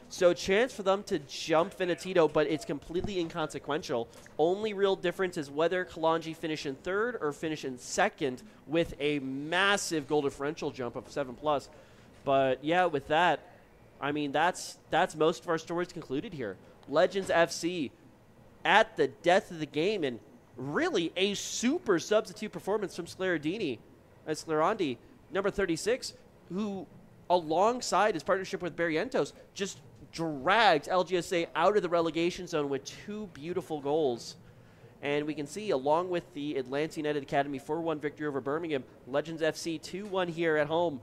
So chance for them to jump Venetito, but it's completely inconsequential. Only real difference is whether Kalanji finish in 3rd or finish in 2nd with a massive goal differential jump of 7+. But yeah, with that, I mean, that's most of our stories concluded here. Legends FC at the death of the game, and really a super substitute performance from Sclerandi, number 36, who alongside his partnership with Barrientos just dragged LGSA out of the relegation zone with 2 beautiful goals. And we can see, along with the Atlanta United Academy 4-1 victory over Birmingham, Legends FC 2-1 here at home.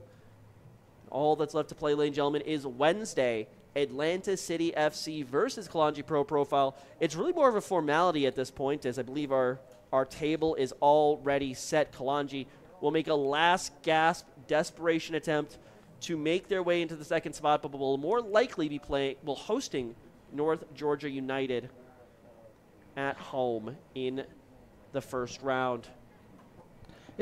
All that's left to play, ladies and gentlemen, is Wednesday. Atlanta City FC versus Kalanji Pro Profile. It's really more of a formality at this point, as I believe our table is already set. Kalanji will make a last gasp desperation attempt to make their way into the 2nd spot, but will more likely be hosting North Georgia United at home in the 1st round.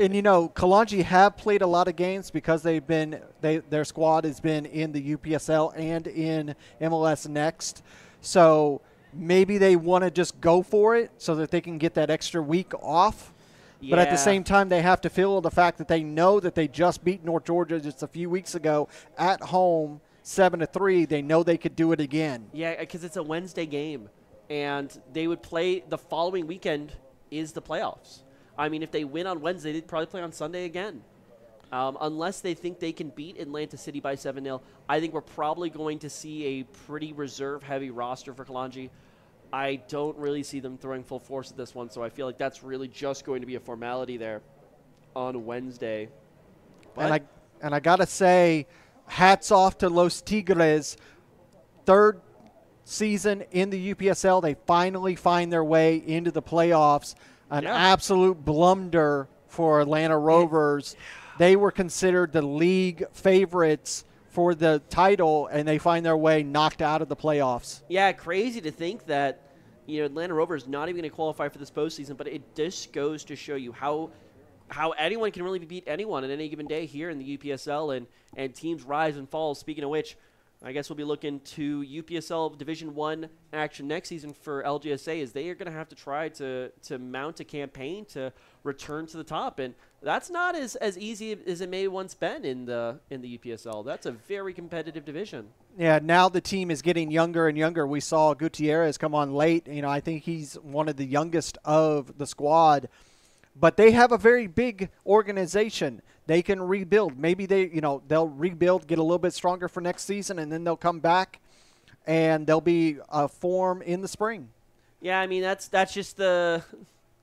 And, you know, Kalanji have played a lot of games because their squad has been in the UPSL and in MLS Next. So maybe they want to just go for it so that they can get that extra week off. Yeah. But at the same time, they have to feel the fact that they know that they just beat North Georgia just a few weeks ago at home. 7-3, they know they could do it again. Yeah, because it's a Wednesday game, and they would play the following weekend is the playoffs. I mean, if they win on Wednesday, they'd probably play on Sunday again. Unless they think they can beat Atlanta City by 7-0, I think we're probably going to see a pretty reserve-heavy roster for Kalanji. I don't really see them throwing full force at this one, so I feel like that's really just going to be a formality there on Wednesday. But And I got to say, hats off to Los Tigres. Third season in the UPSL, they finally find their way into the playoffs. An absolute blunder for Atlanta Rovers. They were considered the league favorites for the title, and they find their way knocked out of the playoffs. Yeah, crazy to think that Atlanta Rovers not even going to qualify for this postseason, but it just goes to show you how anyone can really beat anyone on any given day here in the UPSL, and teams rise and fall. Speaking of which, I guess we'll be looking to UPSL Division I action next season for LGSA, as they are going to have to try to mount a campaign to return to the top, and that's not as easy as it may once been in the UPSL. That's a very competitive division. Yeah, now the team is getting younger and younger. We saw Gutierrez come on late. I think he's one of the youngest of the squad. But they have a very big organization. They can rebuild. Maybe they'll rebuild, get a little bit stronger for next season, and then they'll come back, and there'll be a form in the spring. Yeah, I mean, that's just the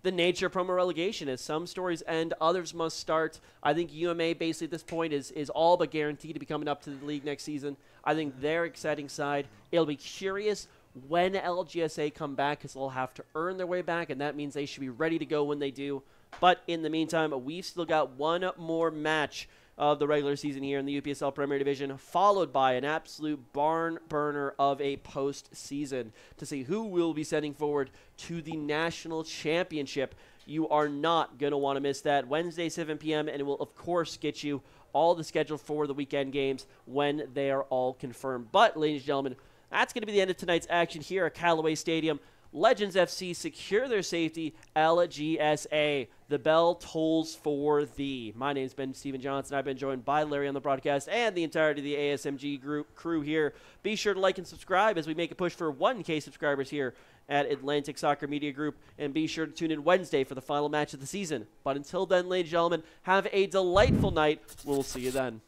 nature of promo relegation. As some stories end, others must start. I think UMA basically at this point is all but guaranteed to be coming up to the league next season. I think their exciting side. It'll be curious when LGSA come back, because they'll have to earn their way back, and that means they should be ready to go when they do. But in the meantime, we've still got one more match of the regular season here in the UPSL Premier Division, followed by an absolute barn burner of a postseason to see who will be sending forward to the national championship. You are not going to want to miss that. Wednesday, 7 p.m., and it will, of course, get you all the schedule for the weekend games when they are all confirmed. But, ladies and gentlemen, that's going to be the end of tonight's action here at Callaway Stadium. Legends FC secure their safety. LGSA, the bell tolls for thee. My name's Ben Steven Johnson. I've been joined by Larry on the broadcast and the entirety of the ASMG group crew here. Be sure to like and subscribe as we make a push for 1K subscribers here at Atlantic Soccer Media Group. And be sure to tune in Wednesday for the final match of the season. But until then, ladies and gentlemen, have a delightful night. We'll see you then.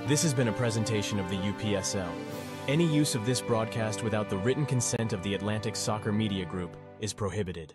This has been a presentation of the UPSL. Any use of this broadcast without the written consent of the Atlantic Soccer Media Group is prohibited.